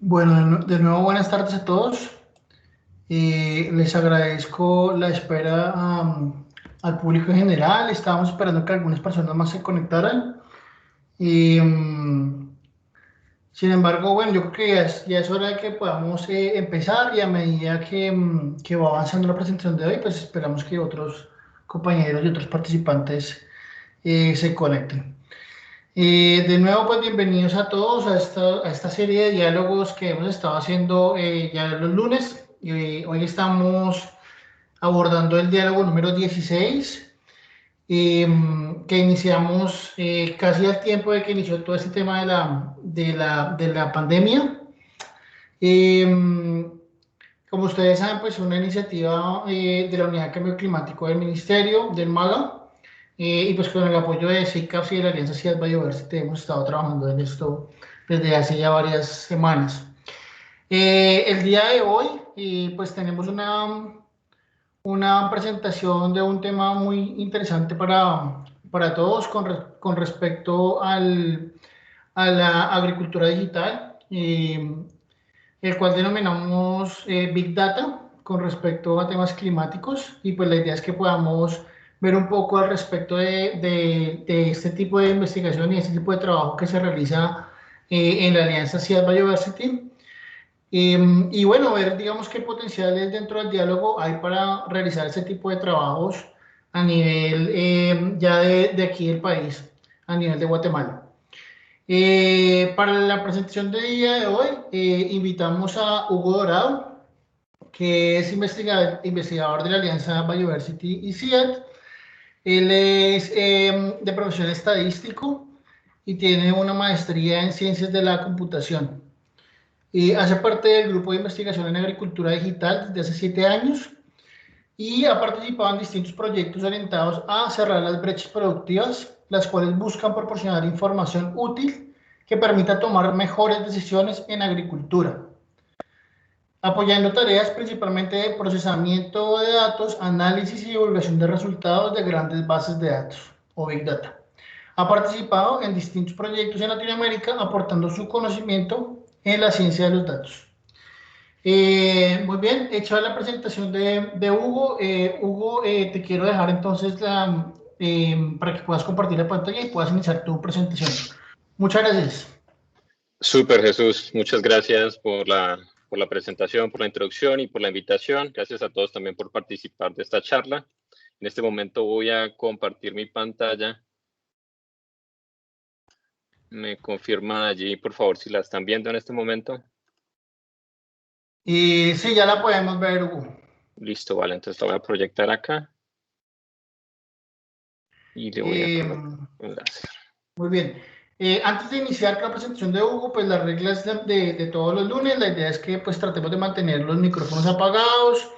Bueno, de nuevo buenas tardes a todos. Les agradezco la espera al público en general. Estábamos esperando que algunas personas más se conectaran. Y, Sin embargo, bueno, yo creo que ya es hora de que podamos empezar y a medida que va avanzando la presentación de hoy, pues esperamos que otros compañeros y otros participantes se conecten. De nuevo, pues bienvenidos a todos a esta serie de diálogos que hemos estado haciendo ya los lunes. Hoy estamos abordando el diálogo número 16, que iniciamos casi al tiempo de que inició todo este tema de la pandemia. Eh, Como ustedes saben, pues una iniciativa de la Unidad de Cambio Climático del Ministerio, del MAGA, y pues con el apoyo de SICAPS y de la Alianza Ciudad Biodiversity hemos estado trabajando en esto desde hace ya varias semanas. El día de hoy, pues tenemos una presentación de un tema muy interesante para todos con respecto a la agricultura digital. El cual denominamos Big Data con respecto a temas climáticos, y pues la idea es que podamos ver un poco al respecto de este tipo de investigación y este tipo de trabajo que se realiza en la Alianza Ciudad Biodiversity. Y bueno, ver, digamos, qué potenciales dentro del diálogo hay para realizar ese tipo de trabajos a nivel ya de aquí del país, a nivel de Guatemala. Para la presentación del día de hoy, invitamos a Hugo Dorado, que es investigador de la Alianza Biodiversity y CIAT. Él es de profesión estadístico y tiene una maestría en ciencias de la computación. Hace parte del grupo de investigación en agricultura digital desde hace 7 años y ha participado en distintos proyectos orientados a cerrar las brechas productivas, las cuales buscan proporcionar información útil que permita tomar mejores decisiones en agricultura, apoyando tareas principalmente de procesamiento de datos, análisis y divulgación de resultados de grandes bases de datos o Big Data. Ha participado en distintos proyectos en Latinoamérica, aportando su conocimiento en la ciencia de los datos. Muy bien, hecha la presentación de Hugo. Hugo, te quiero dejar entonces para que puedas compartir la pantalla y puedas iniciar tu presentación. Muchas gracias. Súper, Jesús. Muchas gracias por la presentación, por la introducción y por la invitación. Gracias a todos también por participar de esta charla. En este momento voy a compartir mi pantalla. Me confirman allí, por favor, si la están viendo en este momento. Sí, ya la podemos ver, Hugo. Listo, vale. Entonces la voy a proyectar acá. Y le voy a colocar un láser. Muy bien. Antes de iniciar con la presentación de Hugo, pues las reglas de todos los lunes, la idea es que pues tratemos de mantener los micrófonos apagados,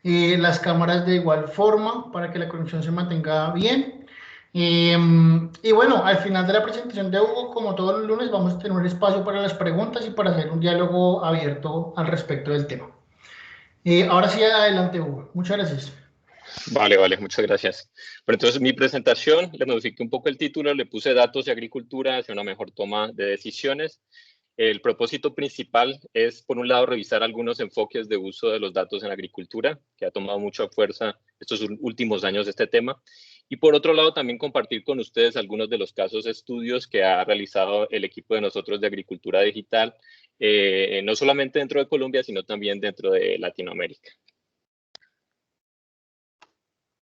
las cámaras de igual forma para que la conexión se mantenga bien. Y bueno, al final de la presentación de Hugo, como todos los lunes, vamos a tener un espacio para las preguntas y para hacer un diálogo abierto al respecto del tema. Ahora sí, adelante, Hugo. Muchas gracias. Vale, muchas gracias. Pero entonces mi presentación, le modifiqué un poco el título, le puse datos y agricultura hacia una mejor toma de decisiones. El propósito principal es, por un lado, revisar algunos enfoques de uso de los datos en agricultura, que ha tomado mucha fuerza estos últimos años este tema. Y por otro lado, también compartir con ustedes algunos de los casos de estudios que ha realizado el equipo de nosotros de agricultura digital, no solamente dentro de Colombia, sino también dentro de Latinoamérica.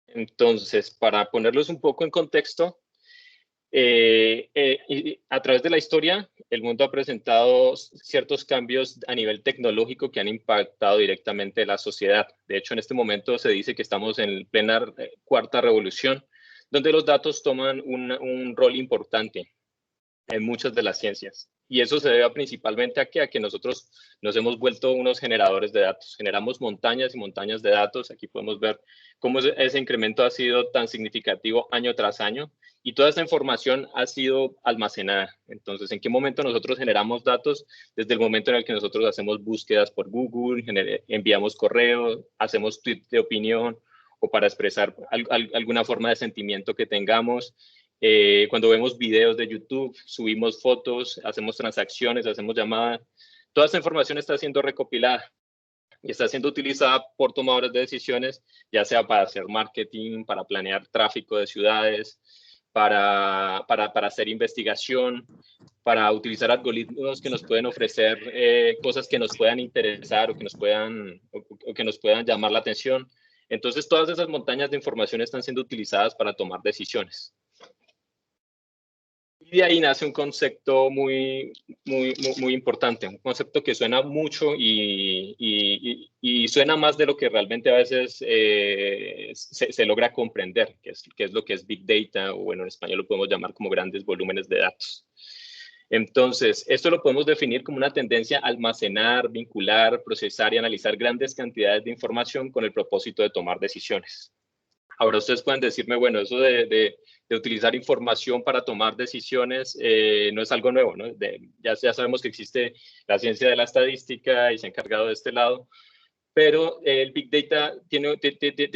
Entonces, para ponerlos un poco en contexto, a través de la historia, el mundo ha presentado ciertos cambios a nivel tecnológico que han impactado directamente la sociedad. De hecho, en este momento se dice que estamos en plena cuarta revolución, donde los datos toman un rol importante en muchas de las ciencias. Y eso se debe principalmente a que nosotros nos hemos vuelto unos generadores de datos. Generamos montañas y montañas de datos. Aquí podemos ver cómo ese incremento ha sido tan significativo año tras año. Y toda esta información ha sido almacenada. Entonces, ¿en qué momento nosotros generamos datos? Desde el momento en el que nosotros hacemos búsquedas por Google, enviamos correos, hacemos tweets de opinión o para expresar alguna forma de sentimiento que tengamos. Cuando vemos videos de YouTube, subimos fotos, hacemos transacciones, hacemos llamadas. Toda esta información está siendo recopilada y está siendo utilizada por tomadores de decisiones, ya sea para hacer marketing, para planear tráfico de ciudades, para hacer investigación, para utilizar algoritmos que nos pueden ofrecer cosas que nos puedan interesar o que nos puedan llamar la atención. Entonces, todas esas montañas de información están siendo utilizadas para tomar decisiones. Y de ahí nace un concepto muy importante, un concepto que suena mucho y suena más de lo que realmente a veces se logra comprender, que es lo que es Big Data, o bueno, en español lo podemos llamar como grandes volúmenes de datos. Entonces, esto lo podemos definir como una tendencia a almacenar, vincular, procesar y analizar grandes cantidades de información con el propósito de tomar decisiones. Ahora ustedes pueden decirme, bueno, eso de utilizar información para tomar decisiones no es algo nuevo, ¿no? Ya sabemos que existe la ciencia de la estadística y se ha encargado de este lado, pero el Big Data tiene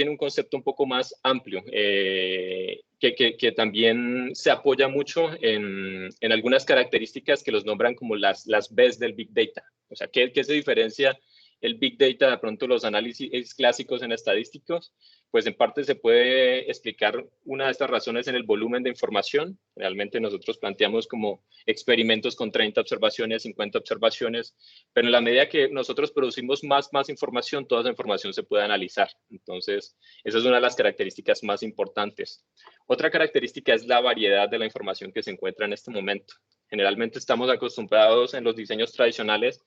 un concepto un poco más amplio, que también se apoya mucho en algunas características que los nombran como las Bs del Big Data. O sea, ¿qué se diferencia el Big Data de pronto los análisis clásicos en estadísticos? Pues en parte se puede explicar una de estas razones en el volumen de información. Realmente nosotros planteamos como experimentos con 30 observaciones, 50 observaciones, pero en la medida que nosotros producimos más información, toda esa información se puede analizar. Entonces, esa es una de las características más importantes. Otra característica es la variedad de la información que se encuentra en este momento. Generalmente estamos acostumbrados en los diseños tradicionales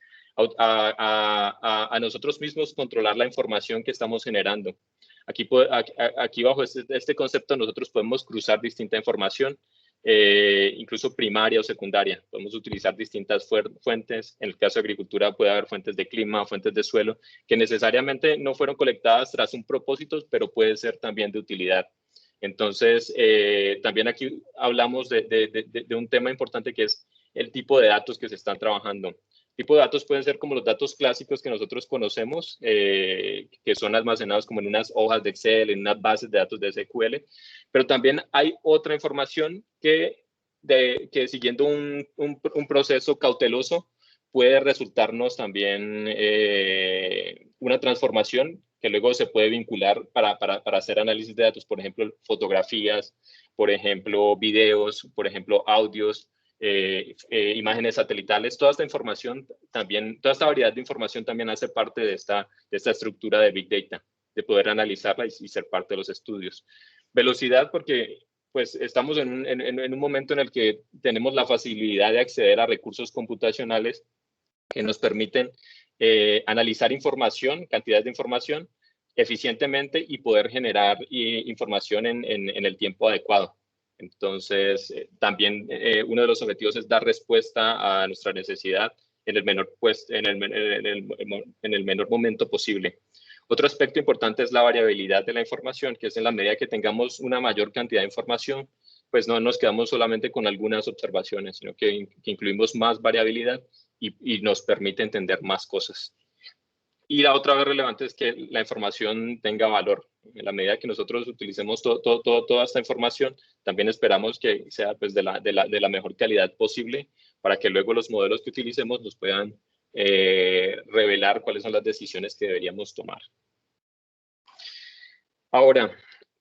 a nosotros mismos controlar la información que estamos generando. Aquí bajo este concepto nosotros podemos cruzar distinta información, incluso primaria o secundaria. Podemos utilizar distintas fuentes. En el caso de agricultura puede haber fuentes de clima, fuentes de suelo, que necesariamente no fueron colectadas tras un propósito, pero puede ser también de utilidad. Entonces, también aquí hablamos de un tema importante que es el tipo de datos que se están trabajando. Tipo de datos pueden ser como los datos clásicos que nosotros conocemos, que son almacenados como en unas hojas de Excel, en unas bases de datos de SQL, pero también hay otra información que siguiendo un proceso cauteloso puede resultarnos también una transformación que luego se puede vincular para hacer análisis de datos, por ejemplo, fotografías, por ejemplo, videos, por ejemplo, audios, imágenes satelitales. Toda esta información también, toda esta variedad de información también hace parte de esta estructura de Big Data, de poder analizarla y ser parte de los estudios. Velocidad, porque pues estamos en un momento en el que tenemos la facilidad de acceder a recursos computacionales que nos permiten analizar información, cantidades de información, eficientemente y poder generar información en el tiempo adecuado. Entonces, también uno de los objetivos es dar respuesta a nuestra necesidad en el menor momento posible. Otro aspecto importante es la variabilidad de la información, que es en la medida que tengamos una mayor cantidad de información, pues no nos quedamos solamente con algunas observaciones, sino que incluimos más variabilidad y nos permite entender más cosas. Y la otra vez relevante es que la información tenga valor. En la medida que nosotros utilicemos toda esta información, también esperamos que sea pues, de la mejor calidad posible para que luego los modelos que utilicemos nos puedan revelar cuáles son las decisiones que deberíamos tomar. Ahora,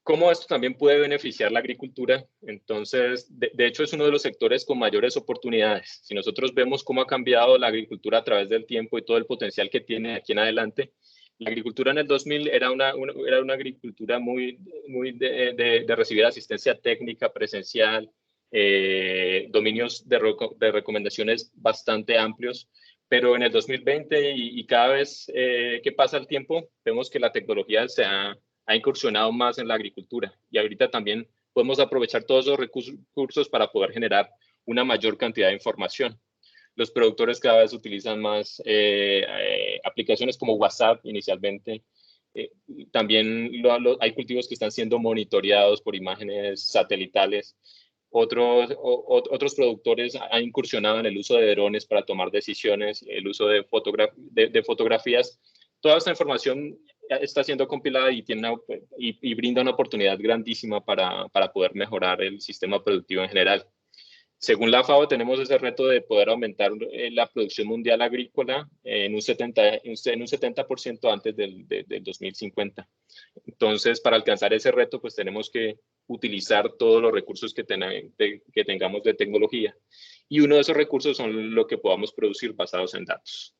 ¿cómo esto también puede beneficiar la agricultura? Entonces, de hecho, es uno de los sectores con mayores oportunidades. Si nosotros vemos cómo ha cambiado la agricultura a través del tiempo y todo el potencial que tiene aquí en adelante, la agricultura en el 2000 era una agricultura muy de recibir asistencia técnica presencial, dominios de recomendaciones bastante amplios, pero en el 2020 y cada vez que pasa el tiempo, vemos que la tecnología ha incursionado más en la agricultura y ahorita también podemos aprovechar todos esos recursos para poder generar una mayor cantidad de información. Los productores cada vez utilizan más aplicaciones como WhatsApp inicialmente. También hay cultivos que están siendo monitoreados por imágenes satelitales. Otros productores han incursionado en el uso de drones para tomar decisiones, el uso de fotografías. Toda esta información está siendo compilada y brinda una oportunidad grandísima para poder mejorar el sistema productivo en general. Según la FAO, tenemos ese reto de poder aumentar la producción mundial agrícola en un 70% antes del 2050. Entonces, para alcanzar ese reto, pues tenemos que utilizar todos los recursos que tengamos de tecnología. Y uno de esos recursos son lo que podamos producir basados en datos.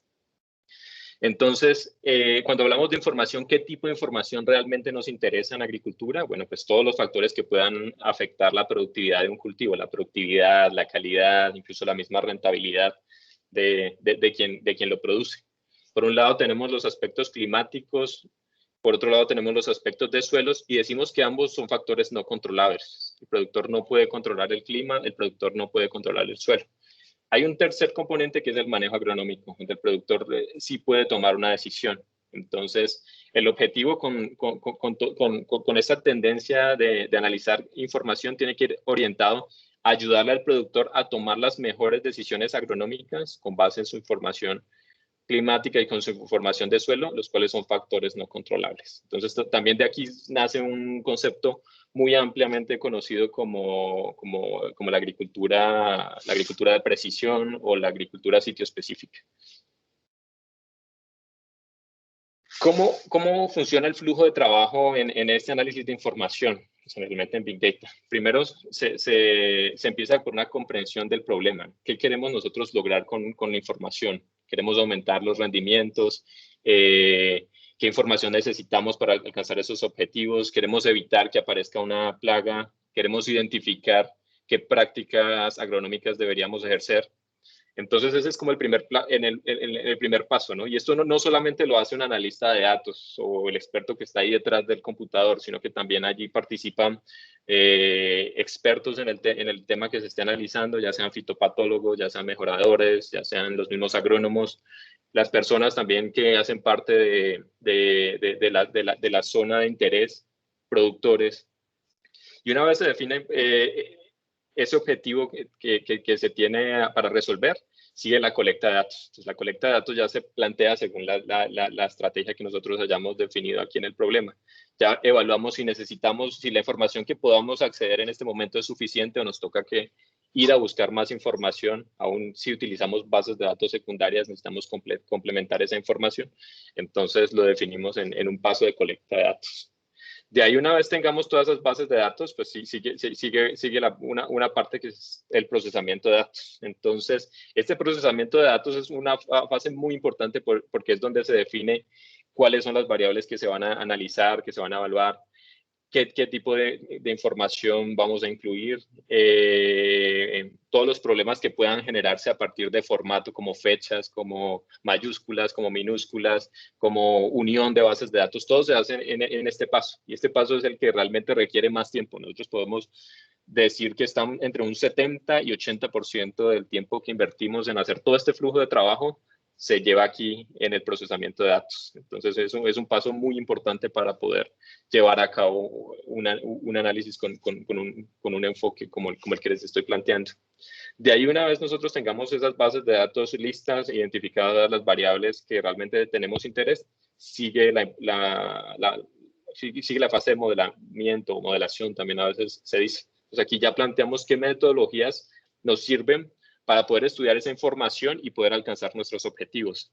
Entonces, cuando hablamos de información, ¿qué tipo de información realmente nos interesa en agricultura? Bueno, pues todos los factores que puedan afectar la productividad de un cultivo, la productividad, la calidad, incluso la misma rentabilidad de quien lo produce. Por un lado tenemos los aspectos climáticos, por otro lado tenemos los aspectos de suelos y decimos que ambos son factores no controlables. El productor no puede controlar el clima, el productor no puede controlar el suelo. Hay un tercer componente que es el manejo agronómico, donde el productor sí puede tomar una decisión. Entonces, el objetivo con esta tendencia de analizar información tiene que ir orientado a ayudarle al productor a tomar las mejores decisiones agronómicas con base en su información climática y con su información de suelo, los cuales son factores no controlables. Entonces, también de aquí nace un concepto muy ampliamente conocido como la agricultura de precisión o la agricultura sitio específica. ¿Cómo funciona el flujo de trabajo en este análisis de información? Generalmente en Big Data. Primero se empieza por una comprensión del problema. ¿Qué queremos nosotros lograr con la información? ¿Queremos aumentar los rendimientos? ¿Qué información necesitamos para alcanzar esos objetivos? ¿Queremos evitar que aparezca una plaga? ¿Queremos identificar qué prácticas agronómicas deberíamos ejercer? Entonces ese es como el primer paso, ¿no? Y esto no solamente lo hace un analista de datos o el experto que está ahí detrás del computador, sino que también allí participan expertos en el tema que se esté analizando, ya sean fitopatólogos, ya sean mejoradores, ya sean los mismos agrónomos, las personas también que hacen parte de la zona de interés, productores. Y una vez se define ese objetivo que se tiene para resolver, sigue la colecta de datos. Entonces, la colecta de datos ya se plantea según la estrategia que nosotros hayamos definido aquí en el problema. Ya evaluamos si necesitamos, si la información que podamos acceder en este momento es suficiente o nos toca que ir a buscar más información. Aún si utilizamos bases de datos secundarias, necesitamos complementar esa información. Entonces, lo definimos en un paso de colecta de datos. De ahí, una vez tengamos todas esas bases de datos, pues sí, sigue una parte que es el procesamiento de datos. Entonces, este procesamiento de datos es una fase muy importante porque es donde se define cuáles son las variables que se van a analizar, que se van a evaluar, qué tipo de información vamos a incluir, todos los problemas que puedan generarse a partir de formato como fechas, como mayúsculas, como minúsculas, como unión de bases de datos, todo se hace en este paso. Y este paso es el que realmente requiere más tiempo. Nosotros podemos decir que están entre un 70 y 80% del tiempo que invertimos en hacer todo este flujo de trabajo se lleva aquí en el procesamiento de datos. Entonces, eso es un paso muy importante para poder llevar a cabo un análisis con un enfoque como el que les estoy planteando. De ahí, una vez nosotros tengamos esas bases de datos listas, identificadas las variables que realmente tenemos interés, sigue la fase de modelamiento o modelación, también a veces se dice. Entonces, aquí ya planteamos qué metodologías nos sirven para poder estudiar esa información y poder alcanzar nuestros objetivos.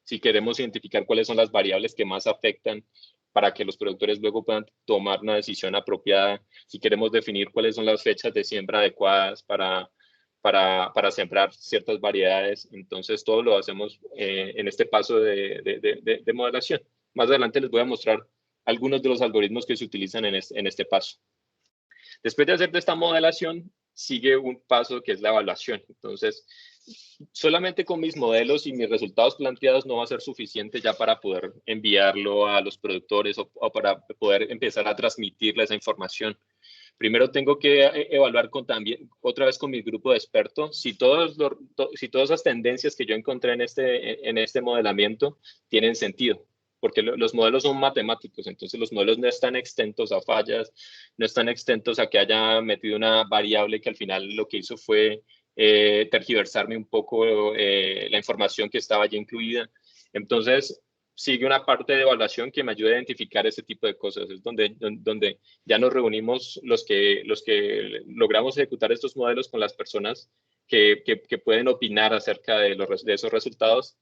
Si queremos identificar cuáles son las variables que más afectan para que los productores luego puedan tomar una decisión apropiada, si queremos definir cuáles son las fechas de siembra adecuadas para sembrar ciertas variedades, entonces todo lo hacemos en este paso de modelación. Más adelante les voy a mostrar algunos de los algoritmos que se utilizan en este paso. Después de hacer esta modelación, sigue un paso que es la evaluación. Entonces, solamente con mis modelos y mis resultados planteados no va a ser suficiente ya para poder enviarlo a los productores o para poder empezar a transmitirle esa información. Primero tengo que evaluar también, otra vez con mi grupo de expertos, si todas esas tendencias que yo encontré en este modelamiento tienen sentido, porque los modelos son matemáticos, entonces los modelos no están exentos a fallas, no están exentos a que haya metido una variable que al final lo que hizo fue tergiversarme un poco la información que estaba allí incluida. Entonces, sigue una parte de evaluación que me ayuda a identificar ese tipo de cosas. Es donde ya nos reunimos los que logramos ejecutar estos modelos con las personas que pueden opinar acerca de esos resultados.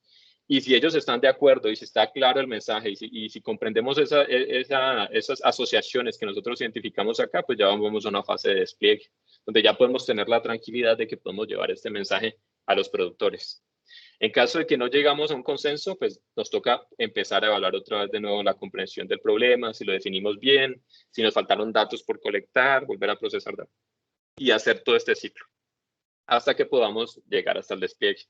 Y si ellos están de acuerdo y si está claro el mensaje y si comprendemos esas asociaciones que nosotros identificamos acá, pues ya vamos a una fase de despliegue, donde ya podemos tener la tranquilidad de que podemos llevar este mensaje a los productores. En caso de que no llegamos a un consenso, pues nos toca empezar a evaluar otra vez de nuevo la comprensión del problema, si lo definimos bien, si nos faltaron datos por colectar, volver a procesar datos y hacer todo este ciclo hasta que podamos llegar hasta el despliegue.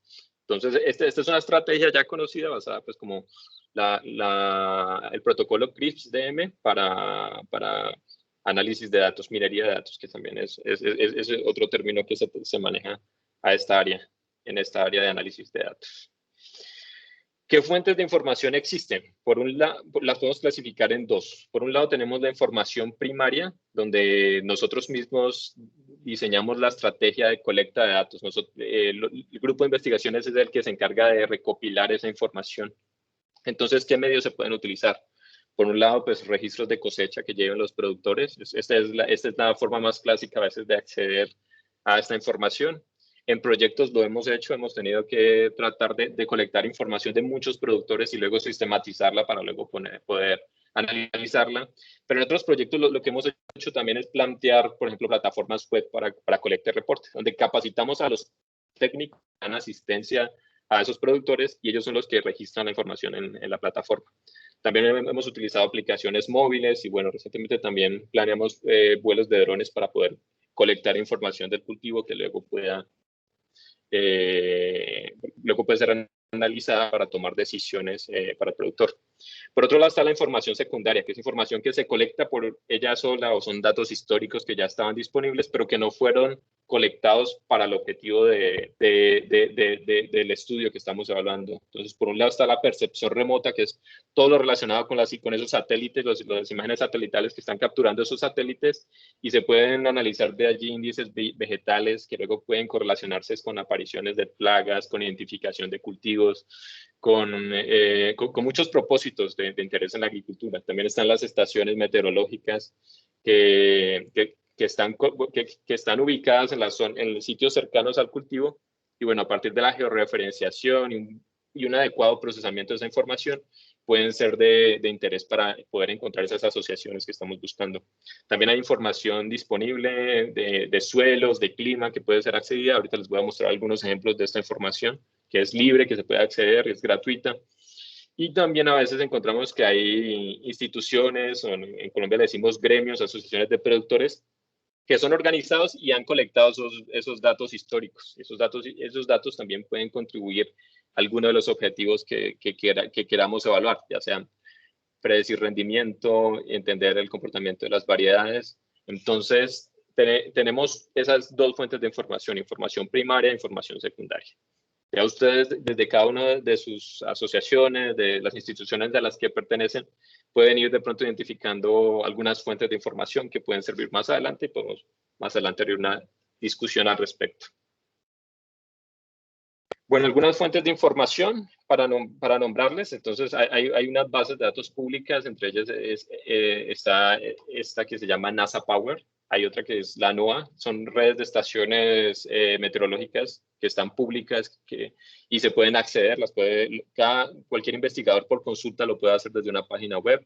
Entonces, esta es una estrategia ya conocida basada pues como el protocolo CRISP-DM para análisis de datos, minería de datos, que también es otro término que se maneja a esta área, en esta área de análisis de datos. ¿Qué fuentes de información existen? Por un lado, las podemos clasificar en dos. Por un lado, tenemos la información primaria, donde nosotros mismos diseñamos la estrategia de colecta de datos. El grupo de investigaciones es el que se encarga de recopilar esa información. Entonces, ¿qué medios se pueden utilizar? Por un lado, pues registros de cosecha que lleven los productores. Esta es la forma más clásica a veces de acceder a esta información. En proyectos lo hemos hecho, hemos tenido que tratar de colectar información de muchos productores y luego sistematizarla para luego poder analizarla. Pero en otros proyectos lo que hemos hecho también es plantear, por ejemplo, plataformas web para colectar reportes, donde capacitamos a los técnicos, dan asistencia a esos productores y ellos son los que registran la información en la plataforma. También hemos utilizado aplicaciones móviles y bueno, recientemente también planeamos vuelos de drones para poder colectar información del cultivo que luego puede ser analizada para tomar decisiones para el productor. Por otro lado está la información secundaria, que es información que se colecta por ella sola o son datos históricos que ya estaban disponibles, pero que no fueron colectados para el objetivo del estudio que estamos evaluando. Entonces, por un lado está la percepción remota, que es todo lo relacionado con esos satélites, las imágenes satelitales que están capturando esos satélites y se pueden analizar de allí índices vegetales que luego pueden correlacionarse con apariciones de plagas, con identificación de cultivos, con muchos propósitos de interés en la agricultura. También están las estaciones meteorológicas que están ubicadas en los sitios cercanos al cultivo y bueno, a partir de la georreferenciación y un adecuado procesamiento de esa información pueden ser de interés para poder encontrar esas asociaciones que estamos buscando. También hay información disponible de suelos, de clima que puede ser accedida. Ahorita les voy a mostrar algunos ejemplos de esta información que es libre, que se puede acceder, es gratuita. Y también a veces encontramos que hay instituciones, o en Colombia le decimos gremios, asociaciones de productores, que son organizados y han colectado esos datos históricos. Esos datos también pueden contribuir a alguno de los objetivos que queramos evaluar, ya sean predecir rendimiento, entender el comportamiento de las variedades. Entonces, tenemos esas dos fuentes de información primaria e información secundaria. Ya ustedes, desde cada una de sus asociaciones, de las instituciones a las que pertenecen, pueden ir de pronto identificando algunas fuentes de información que pueden servir más adelante y podemos más adelante abrir una discusión al respecto. Bueno, algunas fuentes de información para nombrarles. Entonces, hay unas bases de datos públicas, entre ellas está esta que se llama NASA Power. Hay otra que es la NOAA. Son redes de estaciones meteorológicas que están públicas y se pueden acceder. Cualquier investigador por consulta lo puede hacer desde una página web.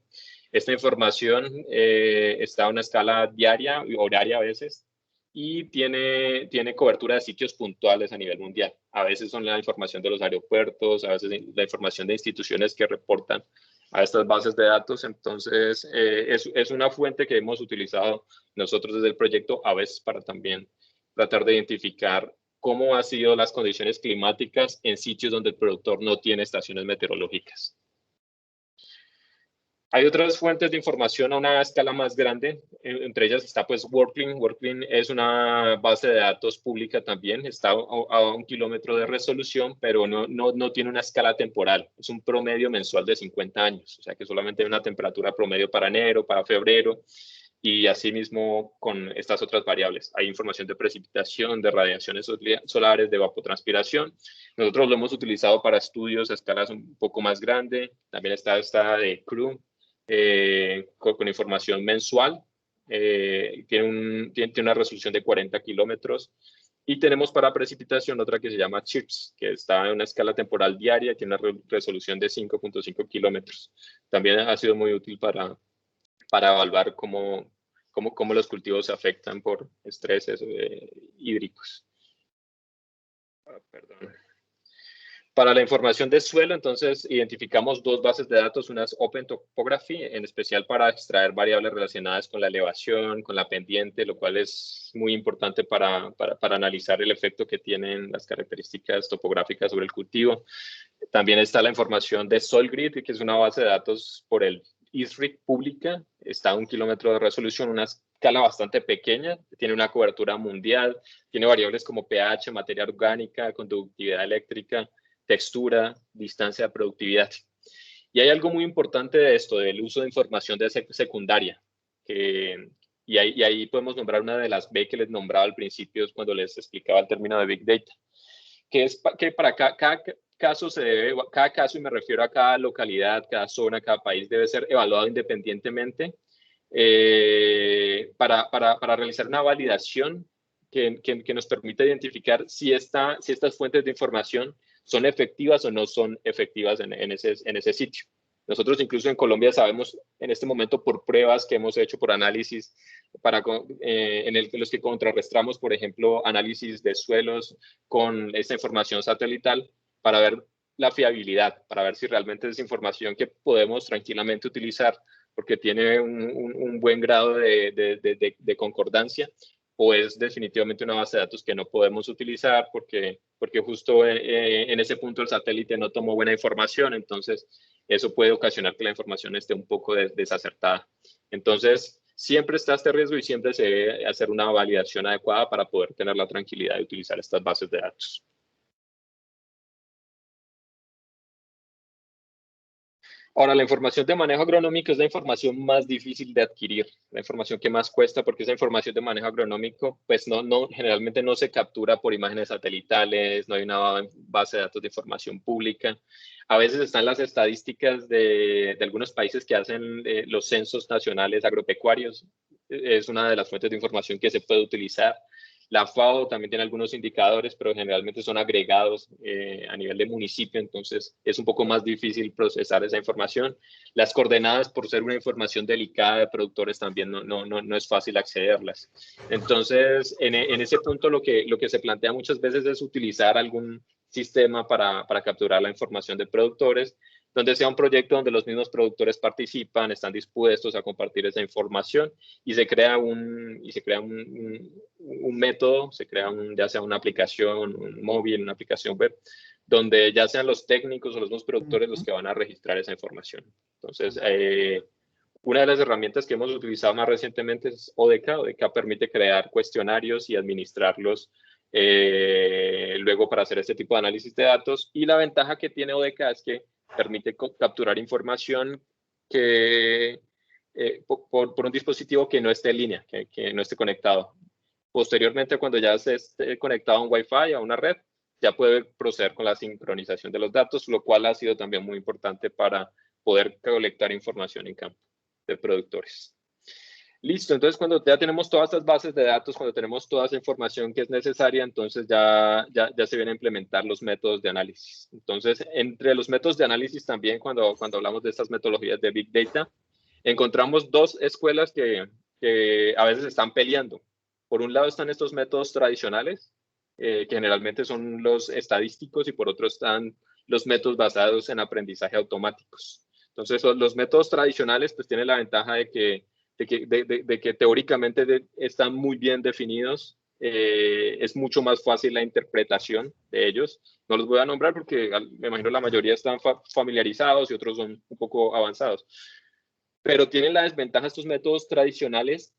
Esta información está a una escala diaria, horaria a veces, y tiene cobertura de sitios puntuales a nivel mundial. A veces son la información de los aeropuertos, a veces la información de instituciones que reportan a estas bases de datos. Entonces, es una fuente que hemos utilizado nosotros desde el proyecto, a veces para también tratar de identificar cómo han sido las condiciones climáticas en sitios donde el productor no tiene estaciones meteorológicas. Hay otras fuentes de información a una escala más grande, entre ellas está pues WorldClim. WorldClim es una base de datos pública también, está a 1 kilómetro de resolución, pero no tiene una escala temporal, es un promedio mensual de 50 años, o sea que solamente hay una temperatura promedio para enero, para febrero, y asimismo con estas otras variables. Hay información de precipitación, de radiaciones solares, de evapotranspiración. Nosotros lo hemos utilizado para estudios a escalas un poco más grandes. También está esta de CRU, con información mensual. Tiene una resolución de 40 kilómetros. Y tenemos para precipitación otra que se llama CHIRPS, que está en una escala temporal diaria, tiene una resolución de 5.5 kilómetros. También ha sido muy útil para evaluar cómo los cultivos se afectan por estreses hídricos. Perdón. Para la información de suelo, entonces, identificamos dos bases de datos. Una es Open Topography, en especial para extraer variables relacionadas con la elevación, con la pendiente, lo cual es muy importante para analizar el efecto que tienen las características topográficas sobre el cultivo. También está la información de SoilGrid, que es una base de datos por el ISRIC pública. Está a 1 kilómetro de resolución, una escala bastante pequeña, tiene una cobertura mundial, tiene variables como pH, materia orgánica, conductividad eléctrica, textura, distancia de productividad. Y hay algo muy importante de esto, del uso de información de secundaria, y ahí podemos nombrar una de las B que les nombraba al principio cuando les explicaba el término de Big Data, que es que para cada caso cada caso, y me refiero a cada localidad, cada zona, cada país, debe ser evaluado independientemente para realizar una validación que nos permita identificar si estas fuentes de información son efectivas o no son efectivas en ese sitio. Nosotros incluso en Colombia sabemos en este momento por pruebas que hemos hecho, por análisis, en los que contrarrestamos, por ejemplo, análisis de suelos con esta información satelital para ver la fiabilidad, para ver si realmente es información que podemos tranquilamente utilizar porque tiene un buen grado de concordancia, o es definitivamente una base de datos que no podemos utilizar porque justo en ese punto el satélite no tomó buena información, entonces eso puede ocasionar que la información esté un poco desacertada. Entonces, siempre está este riesgo y siempre se debe hacer una validación adecuada para poder tener la tranquilidad de utilizar estas bases de datos. Ahora, la información de manejo agronómico es la información más difícil de adquirir, la información que más cuesta, porque esa información de manejo agronómico, pues generalmente no se captura por imágenes satelitales, no hay una base de datos de información pública. A veces están las estadísticas de algunos países que hacen los censos nacionales agropecuarios, es una de las fuentes de información que se puede utilizar. La FAO también tiene algunos indicadores, pero generalmente son agregados a nivel de municipio, entonces es un poco más difícil procesar esa información. Las coordenadas, por ser una información delicada de productores, también no es fácil accederlas. Entonces, en ese punto lo que se plantea muchas veces es utilizar algún sistema para capturar la información de productores, donde sea un proyecto donde los mismos productores participan, están dispuestos a compartir esa información y se crea un método, ya sea una aplicación, un móvil, una aplicación web, donde ya sean los técnicos o los mismos productores los que van a registrar esa información. Entonces, una de las herramientas que hemos utilizado más recientemente es ODK. ODK permite crear cuestionarios y administrarlos luego para hacer este tipo de análisis de datos. Y la ventaja que tiene ODK es que permite capturar información que por un dispositivo que no esté en línea, que no esté conectado. Posteriormente, cuando ya se esté conectado a un Wi-Fi, a una red, ya puede proceder con la sincronización de los datos, lo cual ha sido también muy importante para poder colectar información en campo de productores. Listo, entonces cuando ya tenemos todas estas bases de datos, cuando tenemos toda esa información que es necesaria, entonces ya se vienen a implementar los métodos de análisis. Entonces, entre los métodos de análisis también, cuando hablamos de estas metodologías de Big Data, encontramos dos escuelas que a veces están peleando. Por un lado están estos métodos tradicionales, que generalmente son los estadísticos, y por otro están los métodos basados en aprendizaje automáticos. Entonces, los métodos tradicionales pues tienen la ventaja de que teóricamente están muy bien definidos, es mucho más fácil la interpretación de ellos. No los voy a nombrar porque me imagino la mayoría están familiarizados y otros son un poco avanzados. Pero tienen la desventaja estos métodos tradicionales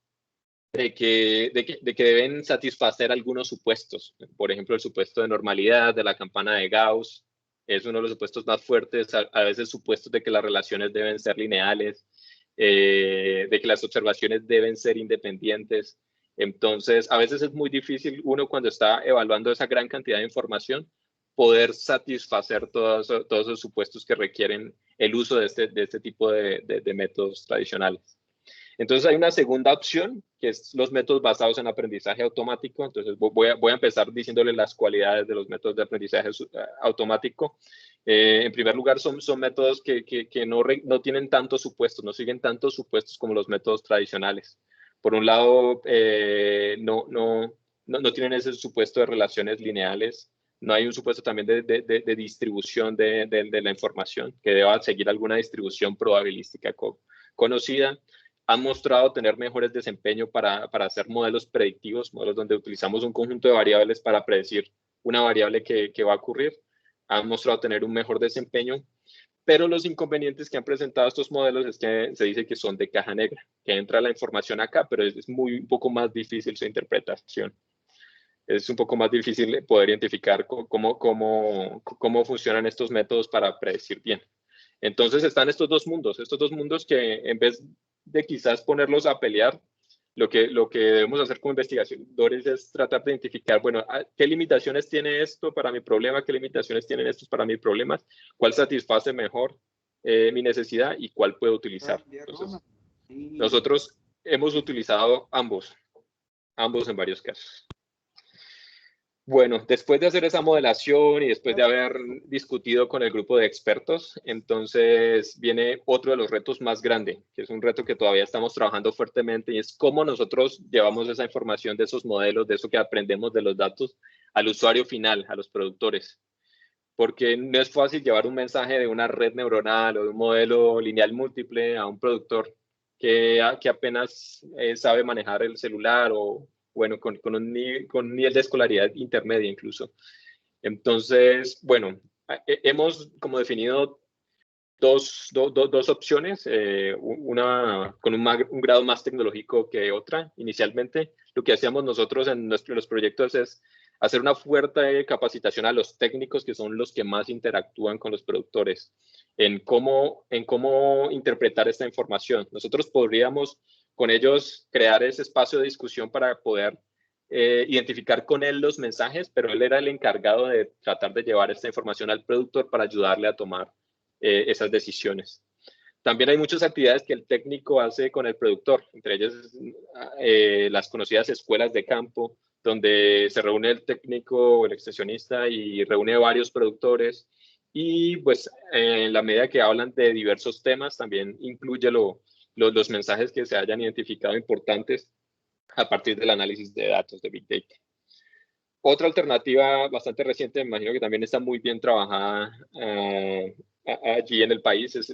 de que deben satisfacer algunos supuestos. Por ejemplo, el supuesto de normalidad, de la campana de Gauss, es uno de los supuestos más fuertes, a veces supuestos de que las relaciones deben ser lineales. de que las observaciones deben ser independientes. Entonces, a veces es muy difícil uno cuando está evaluando esa gran cantidad de información poder satisfacer todos esos supuestos que requieren el uso de este tipo de métodos tradicionales. Entonces hay una segunda opción, que es los métodos basados en aprendizaje automático. Entonces voy a empezar diciéndole las cualidades de los métodos de aprendizaje automático. En primer lugar, son métodos que no tienen tantos supuestos, no siguen tantos supuestos como los métodos tradicionales. Por un lado, no tienen ese supuesto de relaciones lineales. No hay un supuesto también de distribución de la información, que deba seguir alguna distribución probabilística conocida. Han mostrado tener mejores desempeño para hacer modelos predictivos, modelos donde utilizamos un conjunto de variables para predecir una variable que va a ocurrir. Han mostrado tener un mejor desempeño, pero los inconvenientes que han presentado estos modelos es que se dice que son de caja negra, que entra la información acá, pero es un poco más difícil su interpretación. Es un poco más difícil poder identificar cómo funcionan estos métodos para predecir bien. Entonces están estos dos mundos que en vez de quizás ponerlos a pelear, lo que debemos hacer como investigadores es tratar de identificar, bueno, ¿qué limitaciones tiene esto para mi problema? ¿Qué limitaciones tienen estos para mis problemas? ¿Cuál satisface mejor mi necesidad y cuál puedo utilizar? Entonces, nosotros hemos utilizado ambos en varios casos. Bueno, después de hacer esa modelación y después de haber discutido con el grupo de expertos, entonces viene otro de los retos más grandes, que es un reto que todavía estamos trabajando fuertemente, y es cómo nosotros llevamos esa información de esos modelos, de eso que aprendemos de los datos, al usuario final, a los productores. Porque no es fácil llevar un mensaje de una red neuronal o de un modelo lineal múltiple a un productor que apenas sabe manejar el celular o bueno, con un nivel de escolaridad intermedia incluso. Entonces, bueno, hemos como definido dos opciones, una con un grado más tecnológico que otra. Inicialmente, lo que hacíamos nosotros en los proyectos es hacer una fuerte capacitación a los técnicos, que son los que más interactúan con los productores, en cómo interpretar esta información. Nosotros podríamos con ellos crear ese espacio de discusión para poder identificar con él los mensajes, pero él era el encargado de tratar de llevar esta información al productor para ayudarle a tomar esas decisiones. También hay muchas actividades que el técnico hace con el productor, entre ellas las conocidas escuelas de campo, donde se reúne el técnico o el extensionista y reúne varios productores, y pues en la medida que hablan de diversos temas, también incluye los mensajes que se hayan identificado importantes a partir del análisis de datos de Big Data. Otra alternativa bastante reciente, me imagino que también está muy bien trabajada allí en el país, es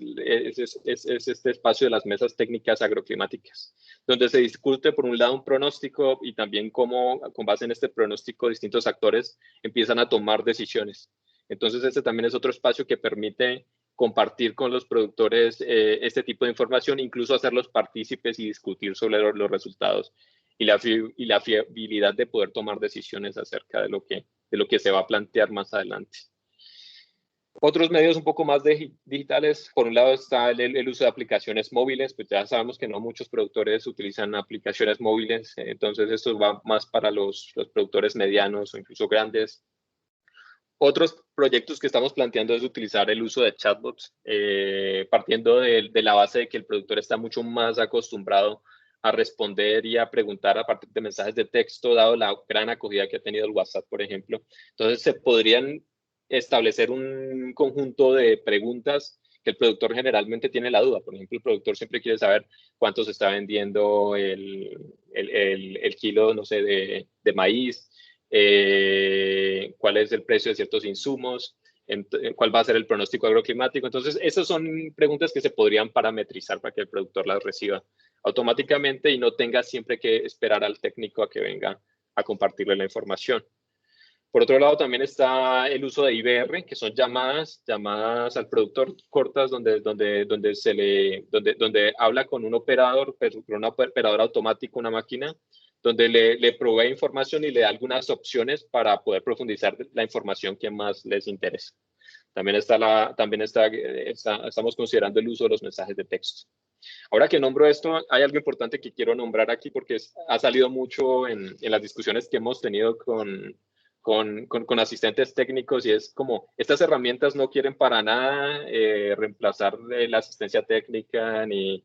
este espacio de las mesas técnicas agroclimáticas, donde se discute por un lado un pronóstico y también cómo, con base en este pronóstico, distintos actores empiezan a tomar decisiones. Entonces, este también es otro espacio que permite compartir con los productores este tipo de información, incluso hacerlos partícipes y discutir sobre los resultados y la fiabilidad de poder tomar decisiones acerca de lo que se va a plantear más adelante. Otros medios un poco más digitales, por un lado está el uso de aplicaciones móviles, pues ya sabemos que no muchos productores utilizan aplicaciones móviles, entonces esto va más para los productores medianos o incluso grandes. Otros proyectos que estamos planteando es utilizar el uso de chatbots, partiendo de la base de que el productor está mucho más acostumbrado a responder y a preguntar a partir de mensajes de texto, dado la gran acogida que ha tenido el WhatsApp, por ejemplo. Entonces, se podrían establecer un conjunto de preguntas que el productor generalmente tiene la duda. Por ejemplo, el productor siempre quiere saber cuánto se está vendiendo el kilo, no sé, de maíz, cuál es el precio de ciertos insumos, cuál va a ser el pronóstico agroclimático. Entonces, esas son preguntas que se podrían parametrizar para que el productor las reciba automáticamente y no tenga siempre que esperar al técnico a que venga a compartirle la información. Por otro lado, también está el uso de IVR, que son llamadas al productor cortas, donde habla con un operador, con un operador automático, una máquina, donde le provee información y le da algunas opciones para poder profundizar la información que más les interesa. También estamos considerando el uso de los mensajes de texto. Ahora que nombro esto, hay algo importante que quiero nombrar aquí porque ha salido mucho en las discusiones que hemos tenido con asistentes técnicos, y es como estas herramientas no quieren para nada reemplazar la asistencia técnica ni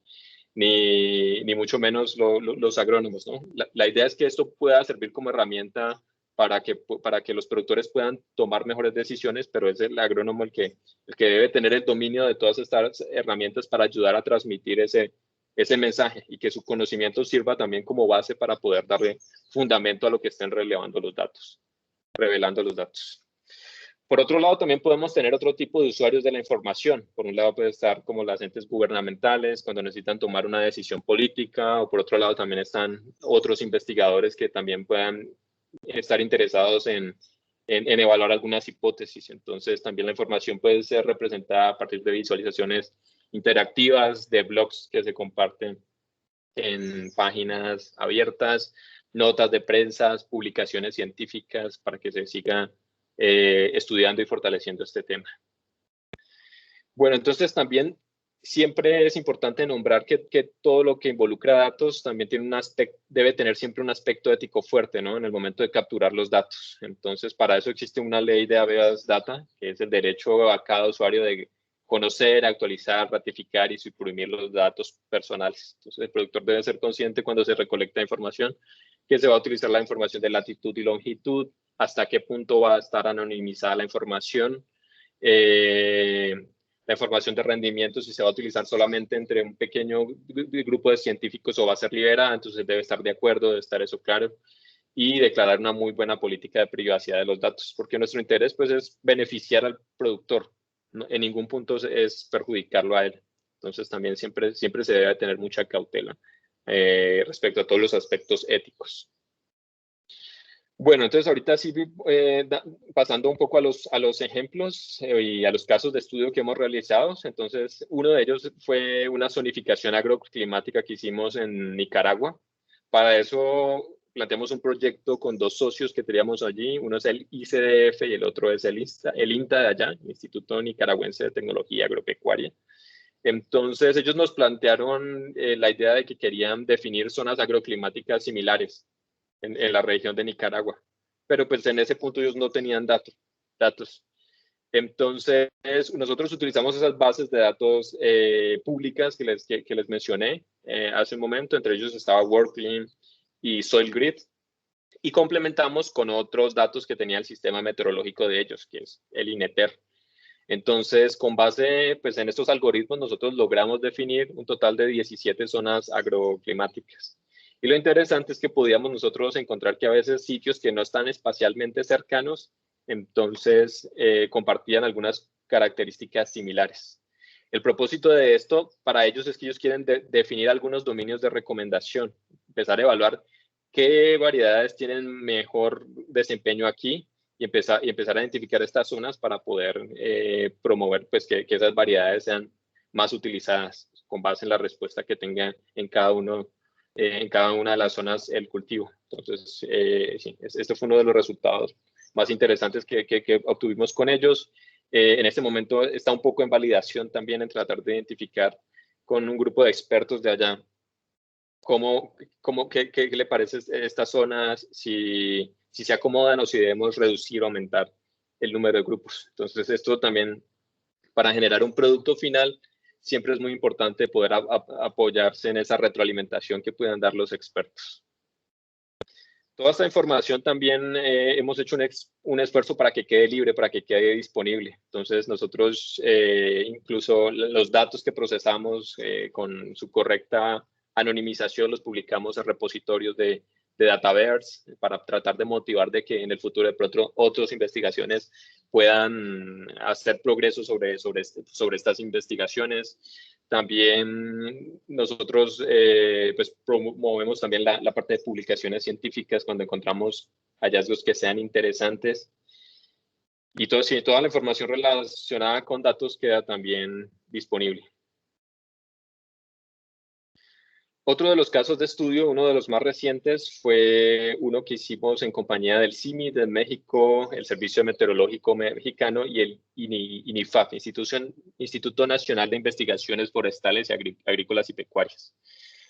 mucho menos los agrónomos, ¿no? La idea es que esto pueda servir como herramienta para que los productores puedan tomar mejores decisiones, pero es el agrónomo el que debe tener el dominio de todas estas herramientas para ayudar a transmitir ese mensaje, y que su conocimiento sirva también como base para poder darle fundamento a lo que estén revelando los datos. Por otro lado, también podemos tener otro tipo de usuarios de la información. Por un lado puede estar como las entes gubernamentales cuando necesitan tomar una decisión política, o por otro lado también están otros investigadores que también puedan estar interesados en evaluar algunas hipótesis. Entonces también la información puede ser representada a partir de visualizaciones interactivas, de blogs que se comparten en páginas abiertas, notas de prensa, publicaciones científicas, para que se siga estudiando y fortaleciendo este tema. Bueno, entonces también siempre es importante nombrar que todo lo que involucra datos también tiene debe tener siempre un aspecto ético fuerte, ¿no? En el momento de capturar los datos. Entonces, para eso existe una ley de habeas data, que es el derecho a cada usuario de conocer, actualizar, ratificar y suprimir los datos personales. Entonces, el productor debe ser consciente cuando se recolecta información que se va a utilizar la información de latitud y longitud, hasta qué punto va a estar anonimizada la información, la información de rendimiento, si se va a utilizar solamente entre un pequeño grupo de científicos o va a ser liberada. Entonces debe estar de acuerdo, debe estar eso claro, y declarar una muy buena política de privacidad de los datos, porque nuestro interés pues es beneficiar al productor, ¿no? En ningún punto es perjudicarlo a él. Entonces también siempre se debe tener mucha cautela respecto a todos los aspectos éticos. Bueno, entonces ahorita sí, pasando un poco a los ejemplos y a los casos de estudio que hemos realizado. Entonces, uno de ellos fue una zonificación agroclimática que hicimos en Nicaragua. Para eso planteamos un proyecto con dos socios que teníamos allí. Uno es el ICDF y el otro es el INTA de allá, Instituto Nicaragüense de Tecnología Agropecuaria. Entonces, ellos nos plantearon la idea de que querían definir zonas agroclimáticas similares en la región de Nicaragua, pero pues en ese punto ellos no tenían datos. Entonces, nosotros utilizamos esas bases de datos públicas que les mencioné hace un momento. Entre ellos estaba WorldClim y SoilGrid, y complementamos con otros datos que tenía el sistema meteorológico de ellos, que es el INETER. Entonces, con base pues, en estos algoritmos, nosotros logramos definir un total de 17 zonas agroclimáticas. Y lo interesante es que podíamos nosotros encontrar que a veces sitios que no están espacialmente cercanos, entonces compartían algunas características similares. El propósito de esto para ellos es que ellos quieren definir algunos dominios de recomendación, empezar a evaluar qué variedades tienen mejor desempeño aquí, y empezar a identificar estas zonas para poder promover pues, que esas variedades sean más utilizadas con base en la respuesta que tengan en cada una de las zonas el cultivo. Entonces, sí, este fue uno de los resultados más interesantes que obtuvimos con ellos. En este momento está un poco en validación también, en tratar de identificar con un grupo de expertos de allá qué le parece estas zonas, si se acomodan o si debemos reducir o aumentar el número de grupos. Entonces, esto también, para generar un producto final, siempre es muy importante poder apoyarse en esa retroalimentación que puedan dar los expertos. Toda esta información también hemos hecho un esfuerzo para que quede libre, para que quede disponible. Entonces, nosotros incluso los datos que procesamos con su correcta anonimización los publicamos en repositorios de Dataverse, para tratar de motivar de que en el futuro de pronto otras investigaciones puedan hacer progreso sobre estas investigaciones. También nosotros pues promovemos también la parte de publicaciones científicas cuando encontramos hallazgos que sean interesantes. Y toda la información relacionada con datos queda también disponible. Otro de los casos de estudio, uno de los más recientes, fue uno que hicimos en compañía del CIMI de México, el Servicio Meteorológico Mexicano, y el INIFAF, Instituto Instituto Nacional de Investigaciones Forestales y Agrícolas y Pecuarias.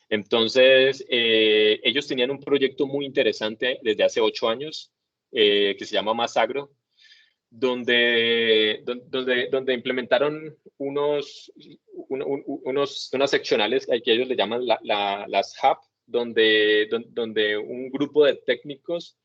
Entonces, ellos tenían un proyecto muy interesante desde hace 8 años, que se llama Masagro, donde implementaron unas seccionales que ellos le llaman las hub, donde un grupo de técnicos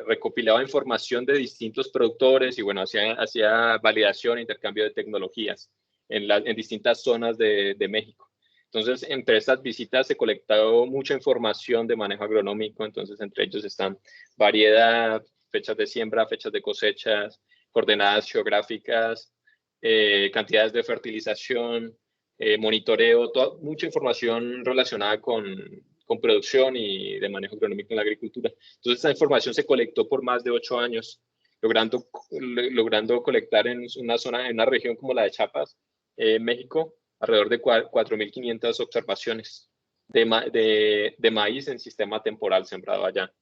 recopilaba información de distintos productores y bueno, hacía validación e intercambio de tecnologías en distintas zonas de México. Entonces, entre estas visitas se colectó mucha información de manejo agronómico, entonces entre ellos están variedad, fechas de siembra, fechas de cosechas, coordenadas geográficas, cantidades de fertilización, monitoreo, mucha información relacionada con producción y de manejo agronómico en la agricultura. Entonces, esta información se colectó por más de 8 años, logrando colectar en una región como la de Chiapas, México, alrededor de 4.500 observaciones de maíz en sistema temporal sembrado allá.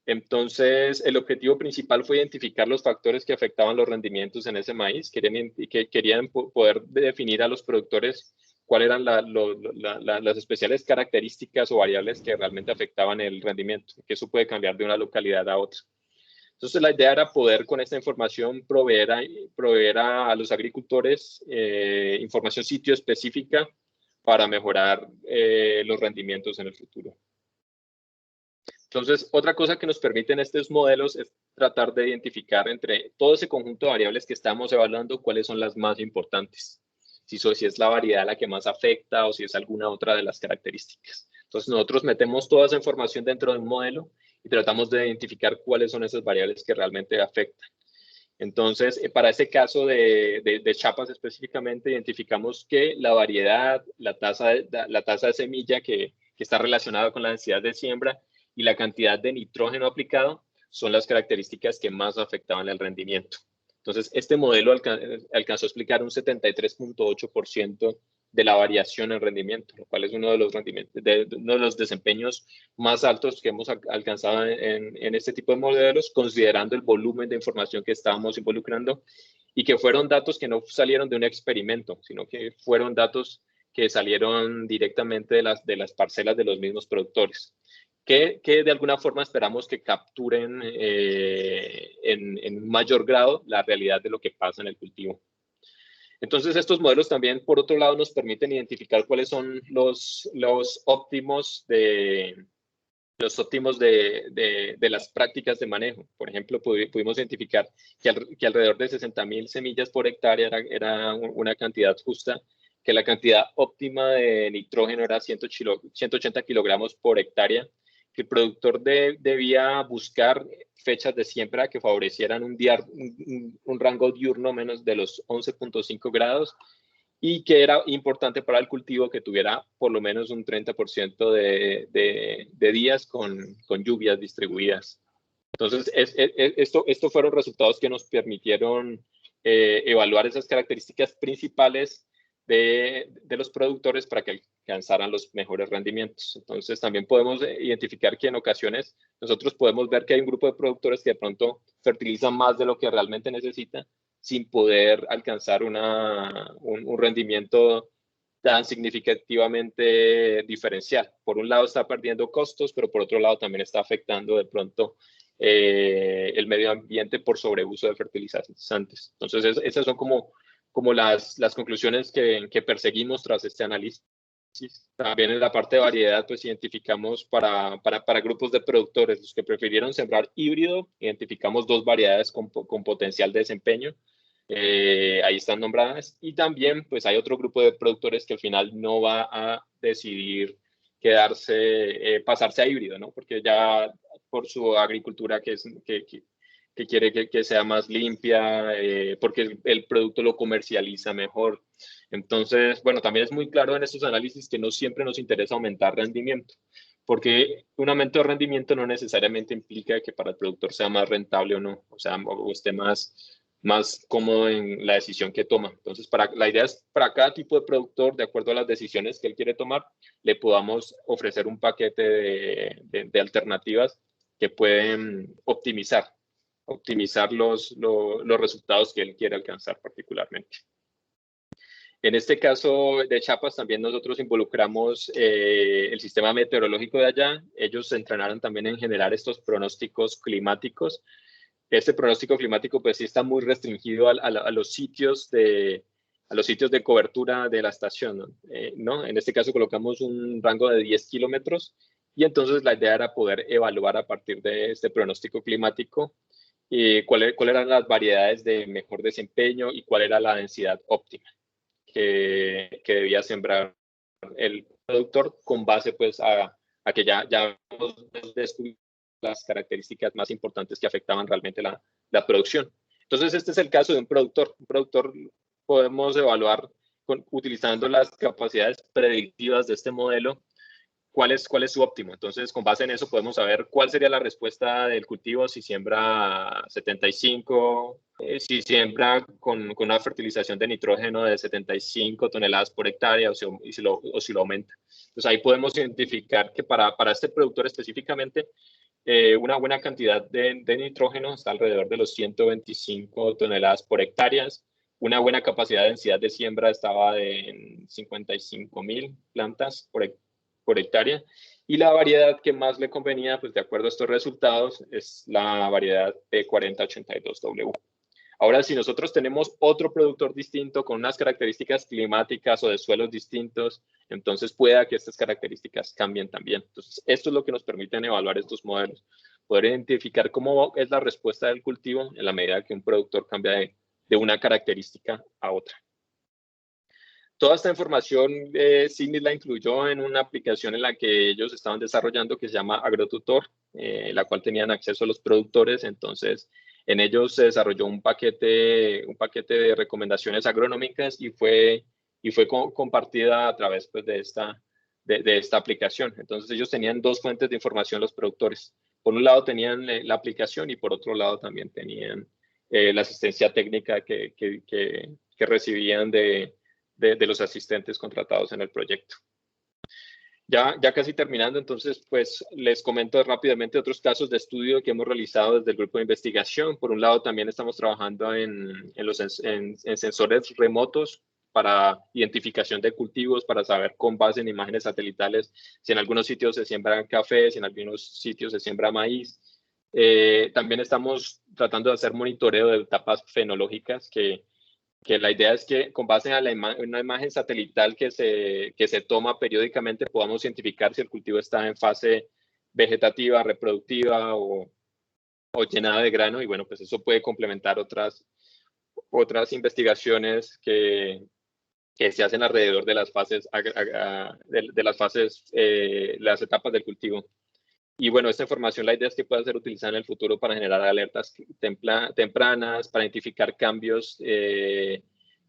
Entonces, el objetivo principal fue identificar los factores que afectaban los rendimientos en ese maíz. Querían poder definir a los productores cuáles eran las especiales características o variables que realmente afectaban el rendimiento, que eso puede cambiar de una localidad a otra. Entonces, la idea era poder con esta información proveer a los agricultores información sitio específica para mejorar los rendimientos en el futuro. Entonces, otra cosa que nos permiten estos modelos es tratar de identificar entre todo ese conjunto de variables que estamos evaluando cuáles son las más importantes. Si es la variedad la que más afecta o si es alguna otra de las características. Entonces, nosotros metemos toda esa información dentro del modelo y tratamos de identificar cuáles son esas variables que realmente afectan. Entonces, para ese caso de Chiapas específicamente, identificamos que la variedad, la tasa de semilla que está relacionada con la densidad de siembra y la cantidad de nitrógeno aplicado son las características que más afectaban el rendimiento. Entonces, este modelo alcanzó a explicar un 73.8% de la variación en rendimiento, lo cual es uno de los desempeños más altos que hemos alcanzado en este tipo de modelos, considerando el volumen de información que estábamos involucrando y que fueron datos que no salieron de un experimento, sino que fueron datos que salieron directamente de las parcelas de los mismos productores, que de alguna forma esperamos que capturen en mayor grado la realidad de lo que pasa en el cultivo. Entonces, estos modelos también, por otro lado, nos permiten identificar cuáles son los óptimos de las prácticas de manejo. Por ejemplo, pudimos identificar que alrededor de 60.000 semillas por hectárea era una cantidad justa, que la cantidad óptima de nitrógeno era 180 kilogramos por hectárea, que el productor debía buscar fechas de siembra que favorecieran un rango diurno menos de los 11.5 grados y que era importante para el cultivo que tuviera por lo menos un 30% de días con lluvias distribuidas. Entonces, estos fueron resultados que nos permitieron evaluar esas características principales de los productores para que alcanzaran los mejores rendimientos. Entonces, también podemos identificar que en ocasiones nosotros podemos ver que hay un grupo de productores que de pronto fertilizan más de lo que realmente necesitan sin poder alcanzar un rendimiento tan significativamente diferencial. Por un lado está perdiendo costos, pero por otro lado también está afectando de pronto el medio ambiente por sobreuso de fertilizantes. Entonces, esas son como las conclusiones que perseguimos tras este análisis. También en la parte de variedad, pues identificamos para grupos de productores, los que prefirieron sembrar híbrido, identificamos 2 variedades con potencial de desempeño. Ahí están nombradas. Y también, pues hay otro grupo de productores que al final no va a decidir pasarse a híbrido, ¿no? Porque ya por su agricultura que quiere que sea más limpia, porque el producto lo comercializa mejor. Entonces, bueno, también es muy claro en estos análisis que no siempre nos interesa aumentar rendimiento, porque un aumento de rendimiento no necesariamente implica que para el productor sea más rentable o no, o esté más cómodo en la decisión que toma. Entonces, la idea es para cada tipo de productor, de acuerdo a las decisiones que él quiere tomar, le podamos ofrecer un paquete de alternativas que pueden optimizar optimizar los resultados que él quiere alcanzar particularmente. En este caso de Chiapas también nosotros involucramos el sistema meteorológico de allá. Ellos se entrenaron también en generar estos pronósticos climáticos. Este pronóstico climático pues sí está muy restringido a los sitios de cobertura de la estación, ¿no? En este caso colocamos un rango de 10 kilómetros y entonces la idea era poder evaluar a partir de este pronóstico climático cuáles eran las variedades de mejor desempeño y cuál era la densidad óptima que debía sembrar el productor con base pues a que ya hemos descubierto las características más importantes que afectaban realmente la producción. Entonces este es el caso de un productor. Un productor podemos evaluar utilizando las capacidades predictivas de este modelo cuál es su óptimo. Entonces, con base en eso podemos saber cuál sería la respuesta del cultivo si siembra 75, si siembra con una fertilización de nitrógeno de 75 toneladas por hectárea o si lo aumenta. Entonces, ahí podemos identificar que para este productor específicamente, una buena cantidad de nitrógeno está alrededor de los 125 toneladas por hectáreas. Una buena capacidad de densidad de siembra estaba en 55,000 plantas por hectárea, y la variedad que más le convenía, pues de acuerdo a estos resultados, es la variedad P4082W. Ahora, si nosotros tenemos otro productor distinto con unas características climáticas o de suelos distintos, entonces pueda que estas características cambien también. Entonces, esto es lo que nos permiten evaluar estos modelos, poder identificar cómo es la respuesta del cultivo en la medida que un productor cambia de una característica a otra. Toda esta información CIMMYT la incluyó en una aplicación en la que ellos estaban desarrollando que se llama AgroTutor, la cual tenían acceso a los productores. Entonces, en ellos se desarrolló un paquete de recomendaciones agronómicas y fue compartida a través pues, de esta aplicación. Entonces, ellos tenían dos fuentes de información los productores. Por un lado tenían la aplicación y por otro lado también tenían la asistencia técnica que recibían de los asistentes contratados en el proyecto. Ya casi terminando, entonces, pues les comento rápidamente otros casos de estudio que hemos realizado desde el grupo de investigación. Por un lado, también estamos trabajando en sensores remotos para identificación de cultivos, para saber con base en imágenes satelitales si en algunos sitios se siembra café, si en algunos sitios se siembra maíz. También estamos tratando de hacer monitoreo de etapas fenológicas que la idea es que con base a una imagen satelital que se toma periódicamente podamos identificar si el cultivo está en fase vegetativa, reproductiva o llenada de grano, y bueno, pues eso puede complementar otras investigaciones que se hacen alrededor de las fases, las etapas del cultivo. Y bueno, esta información, la idea es que pueda ser utilizada en el futuro para generar alertas tempranas, para identificar cambios en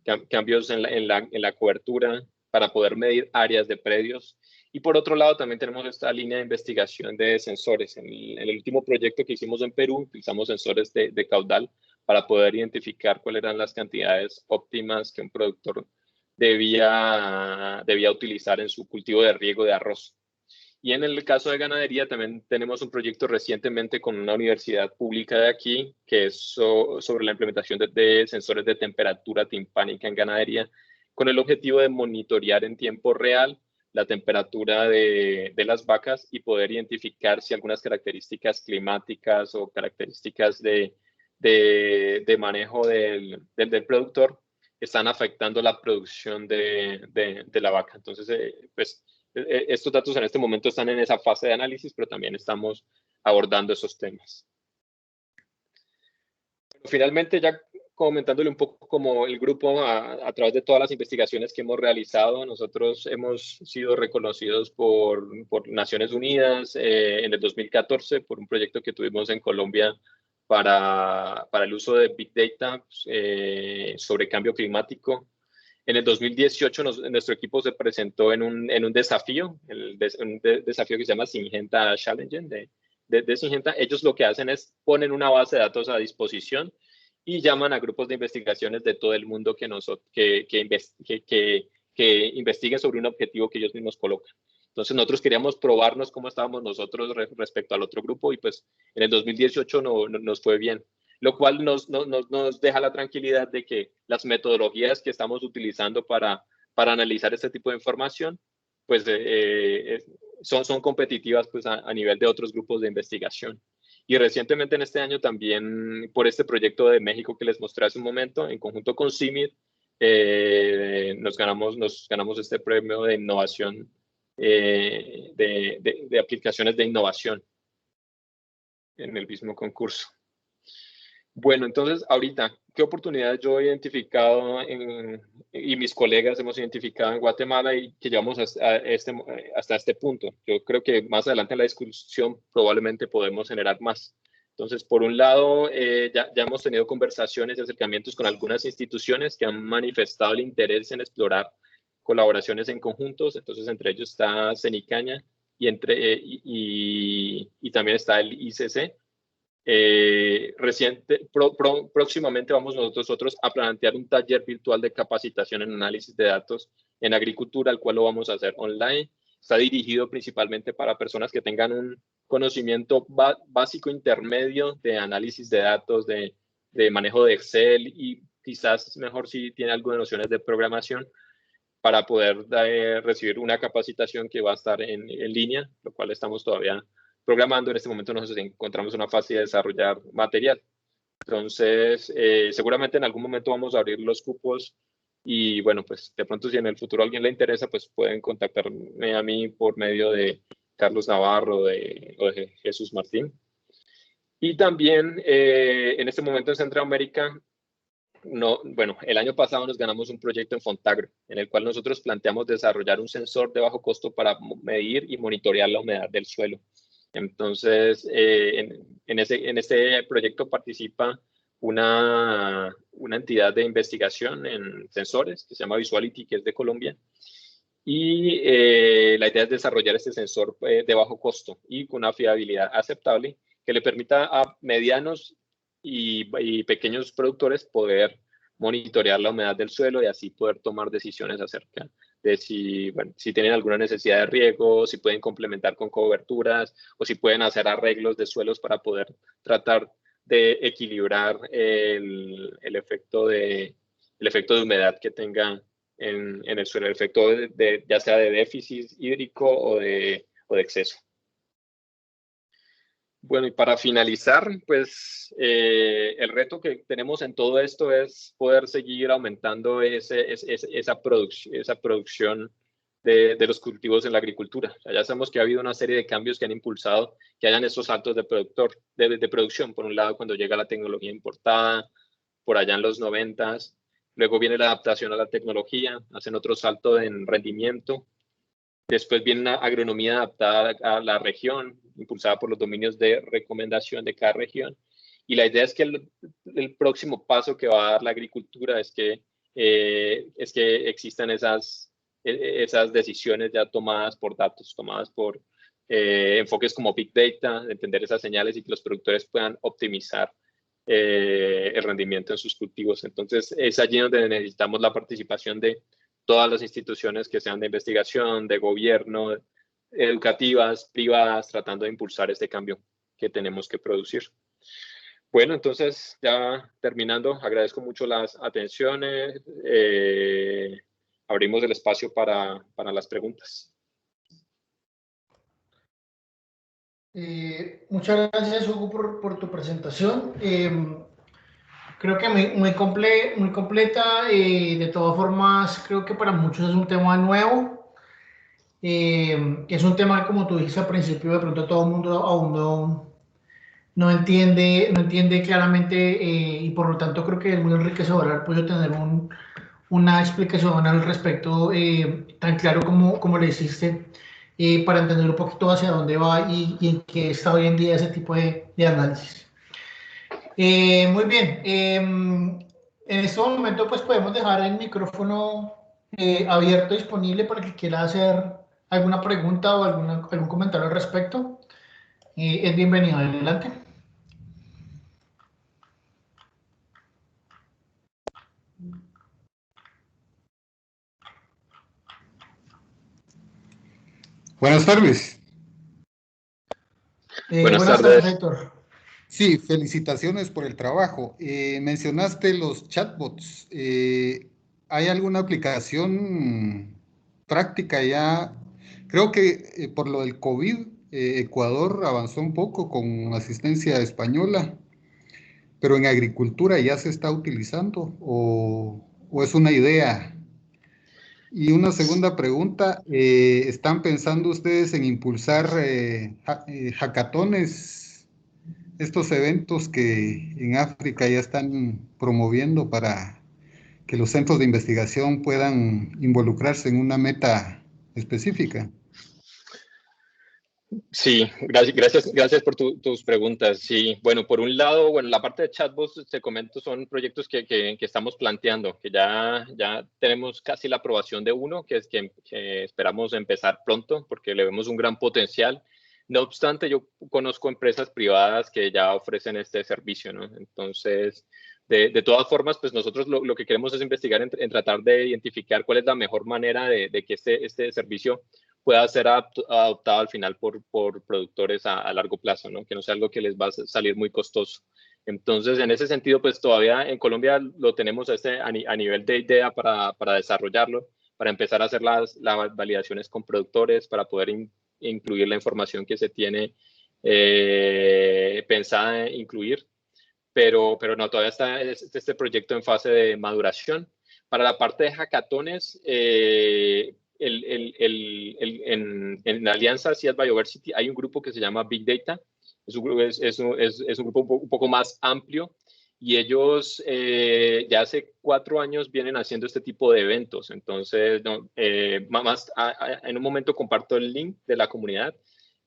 la cobertura, para poder medir áreas de predios. Y por otro lado, también tenemos esta línea de investigación de sensores. En el último proyecto que hicimos en Perú, utilizamos sensores de caudal para poder identificar cuáles eran las cantidades óptimas que un productor debía utilizar en su cultivo de riego de arroz. Y en el caso de ganadería también tenemos un proyecto recientemente con una universidad pública de aquí que es sobre la implementación de sensores de temperatura timpánica en ganadería con el objetivo de monitorear en tiempo real la temperatura de las vacas y poder identificar si algunas características climáticas o características de manejo del productor están afectando la producción de la vaca. Entonces, pues estos datos en este momento están en esa fase de análisis, pero también estamos abordando esos temas. Bueno, finalmente, ya comentándole un poco como el grupo a través de todas las investigaciones que hemos realizado, nosotros hemos sido reconocidos por Naciones Unidas en el 2014 por un proyecto que tuvimos en Colombia para el uso de Big Data sobre cambio climático. En el 2018 nuestro equipo se presentó en un desafío, un desafío que se llama Syngenta Challenge de Syngenta. Ellos lo que hacen es ponen una base de datos a disposición y llaman a grupos de investigaciones de todo el mundo que investiguen sobre un objetivo que ellos mismos colocan. Entonces nosotros queríamos probarnos cómo estábamos nosotros respecto al otro grupo y pues en el 2018 nos fue bien. lo cual nos deja la tranquilidad de que las metodologías que estamos utilizando para analizar este tipo de información, pues son competitivas pues, a nivel de otros grupos de investigación. Y recientemente en este año también, por este proyecto de México que les mostré hace un momento, en conjunto con CIMIR, nos ganamos este premio de innovación, de aplicaciones de innovación en el mismo concurso. Bueno, entonces ahorita, ¿qué oportunidades yo he identificado y mis colegas hemos identificado en Guatemala y que llevamos hasta este punto? Yo creo que más adelante en la discusión probablemente podemos generar más. Entonces, por un lado, ya hemos tenido conversaciones y acercamientos con algunas instituciones que han manifestado el interés en explorar colaboraciones en conjuntos. Entonces, entre ellos está CENICAña y también está el ICC. Próximamente vamos nosotros a plantear un taller virtual de capacitación en análisis de datos en agricultura, el cual lo vamos a hacer online. Está dirigido principalmente para personas que tengan un conocimiento básico intermedio de análisis de datos, de manejo de Excel y quizás mejor si tiene algo de nociones de programación para poder recibir una capacitación que va a estar en línea, lo cual estamos todavía programando. En este momento nos encontramos en una fase de desarrollar material. Entonces, seguramente en algún momento vamos a abrir los cupos y bueno, pues de pronto si en el futuro a alguien le interesa, pues pueden contactarme a mí por medio de Carlos Navarro o de Jesús Martín. Y también en este momento en Centroamérica, bueno, el año pasado nos ganamos un proyecto en Fontagro, en el cual nosotros planteamos desarrollar un sensor de bajo costo para medir y monitorear la humedad del suelo. Entonces, en este proyecto participa una entidad de investigación en sensores que se llama Visuality, que es de Colombia. Y la idea es desarrollar este sensor de bajo costo y con una fiabilidad aceptable que le permita a medianos y pequeños productores poder monitorear la humedad del suelo y así poder tomar decisiones acerca de si tienen alguna necesidad de riego, si pueden complementar con coberturas o si pueden hacer arreglos de suelos para poder tratar de equilibrar el efecto de humedad que tenga en el suelo, el efecto ya sea de déficit hídrico o de exceso. Bueno, y para finalizar, pues el reto que tenemos en todo esto es poder seguir aumentando esa producción de los cultivos en la agricultura. O sea, ya sabemos que ha habido una serie de cambios que han impulsado que hayan esos saltos de producción. Por un lado, cuando llega la tecnología importada, por allá en los 90s, luego viene la adaptación a la tecnología, hacen otro salto en rendimiento. Después viene una agronomía adaptada a la región, impulsada por los dominios de recomendación de cada región. Y la idea es que el próximo paso que va a dar la agricultura es que existan esas decisiones ya tomadas por datos, tomadas por enfoques como Big Data, entender esas señales y que los productores puedan optimizar el rendimiento en sus cultivos. Entonces, es allí donde necesitamos la participación de todas las instituciones que sean de investigación, de gobierno, educativas, privadas, tratando de impulsar este cambio que tenemos que producir. Bueno, entonces ya terminando, agradezco mucho las atenciones. Abrimos el espacio para las preguntas. Muchas gracias, Hugo, por tu presentación. Creo que muy completa. De todas formas, creo que para muchos es un tema nuevo. Es un tema, como tú dijiste al principio, de pronto todo el mundo aún no entiende claramente y por lo tanto creo que es muy enriquecedor haber podido tener una explicación al respecto tan claro como le hiciste para entender un poquito hacia dónde va y en qué está hoy en día ese tipo de análisis. Muy bien. En este momento pues podemos dejar el micrófono abierto, disponible para el que quiera hacer alguna pregunta o algún comentario al respecto. Es bienvenido. Adelante. Buenas tardes. Buenas tardes, Héctor. Sí, felicitaciones por el trabajo. Mencionaste los chatbots. ¿Hay alguna aplicación práctica ya? Creo que por lo del COVID, Ecuador avanzó un poco con asistencia española, pero en agricultura ya se está utilizando o es una idea. Y una segunda pregunta, ¿están pensando ustedes en impulsar hackatones, estos eventos que en África ya están promoviendo para que los centros de investigación puedan involucrarse en una meta específica? Sí, gracias por tus preguntas. Sí, bueno, por un lado, bueno, la parte de chatbots, te comento, son proyectos que estamos planteando, que ya tenemos casi la aprobación de uno, que esperamos empezar pronto, porque le vemos un gran potencial. No obstante, yo conozco empresas privadas que ya ofrecen este servicio, ¿no? Entonces, de todas formas, pues nosotros lo que queremos es investigar en tratar de identificar cuál es la mejor manera de que este servicio pueda ser adoptado al final por productores a largo plazo, ¿no? Que no sea algo que les va a salir muy costoso. Entonces, en ese sentido, pues todavía en Colombia lo tenemos a nivel de idea para desarrollarlo, para empezar a hacer las validaciones con productores, para poder incluir la información que se tiene pensada en incluir, pero no, todavía está este proyecto en fase de maduración. Para la parte de hackatones, en la alianza Seed Biodiversity hay un grupo que se llama Big Data. Es un grupo un poco más amplio y ellos ya hace 4 años vienen haciendo este tipo de eventos. Entonces, no, en un momento comparto el link de la comunidad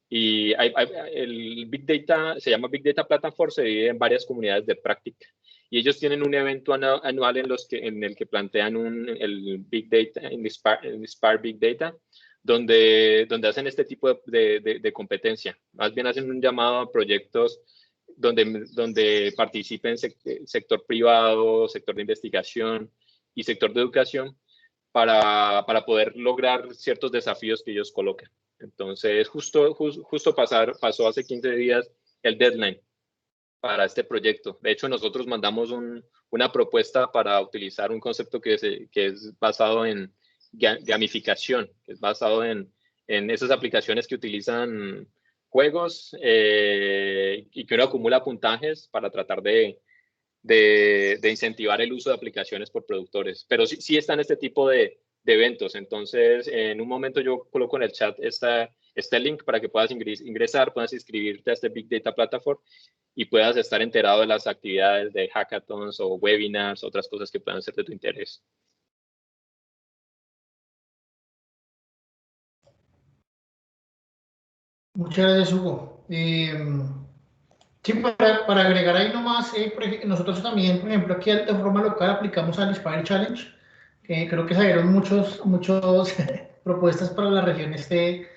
y el Big Data se llama Big Data Platform, se divide en varias comunidades de práctica. Y ellos tienen un evento anual en el que plantean el Big Data, el Inspire Big Data, donde hacen este tipo de competencia. Más bien hacen un llamado a proyectos donde participen sector privado, sector de investigación y sector de educación para poder lograr ciertos desafíos que ellos colocan. Entonces, justo pasó hace 15 días el deadline para este proyecto. De hecho, nosotros mandamos una propuesta para utilizar un concepto que es basado en gamificación, que es basado en esas aplicaciones que utilizan juegos y que uno acumula puntajes para tratar de incentivar el uso de aplicaciones por productores. Pero sí están este tipo de eventos. Entonces, en un momento yo coloco en el chat este link para que puedas ingresar, puedas inscribirte a este Big Data Platform y puedas estar enterado de las actividades de hackathons o webinars, otras cosas que puedan ser de tu interés. Muchas gracias, Hugo. Sí, para agregar ahí nomás, nosotros también, por ejemplo, aquí de forma local aplicamos al Inspire Challenge, que creo que salieron muchos propuestas para la región este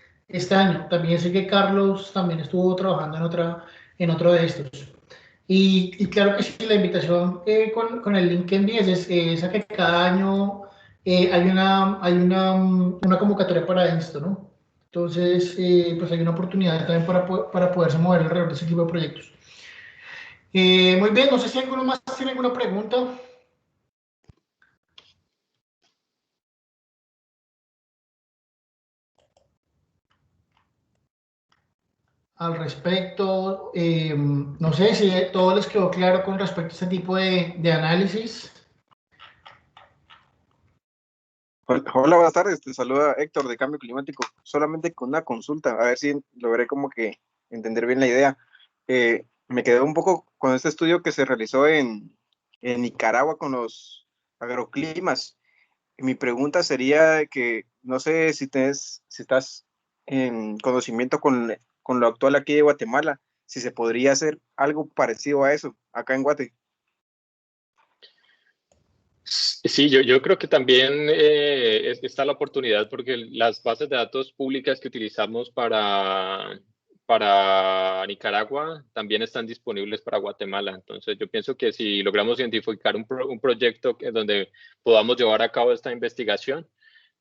año. También sé que Carlos también estuvo trabajando en otro de estos. Y claro que sí, la invitación con el link que envíes es a que cada año hay una convocatoria para esto, ¿no? Entonces, pues hay una oportunidad también para poderse mover alrededor de ese tipo de proyectos. Muy bien, no sé si alguno más tiene alguna pregunta al respecto. No sé si todo les quedó claro con respecto a este tipo de análisis. Hola, buenas tardes. Te saluda Héctor de Cambio Climático. Solamente con una consulta, a ver si logré como que entender bien la idea. Me quedé un poco con este estudio que se realizó en Nicaragua con los agroclimas. Mi pregunta sería que no sé si estás en conocimiento con lo actual aquí de Guatemala, si se podría hacer algo parecido a eso acá en Guate. Sí, yo creo que también está la oportunidad porque las bases de datos públicas que utilizamos para Nicaragua también están disponibles para Guatemala. Entonces, yo pienso que si logramos identificar un proyecto donde podamos llevar a cabo esta investigación,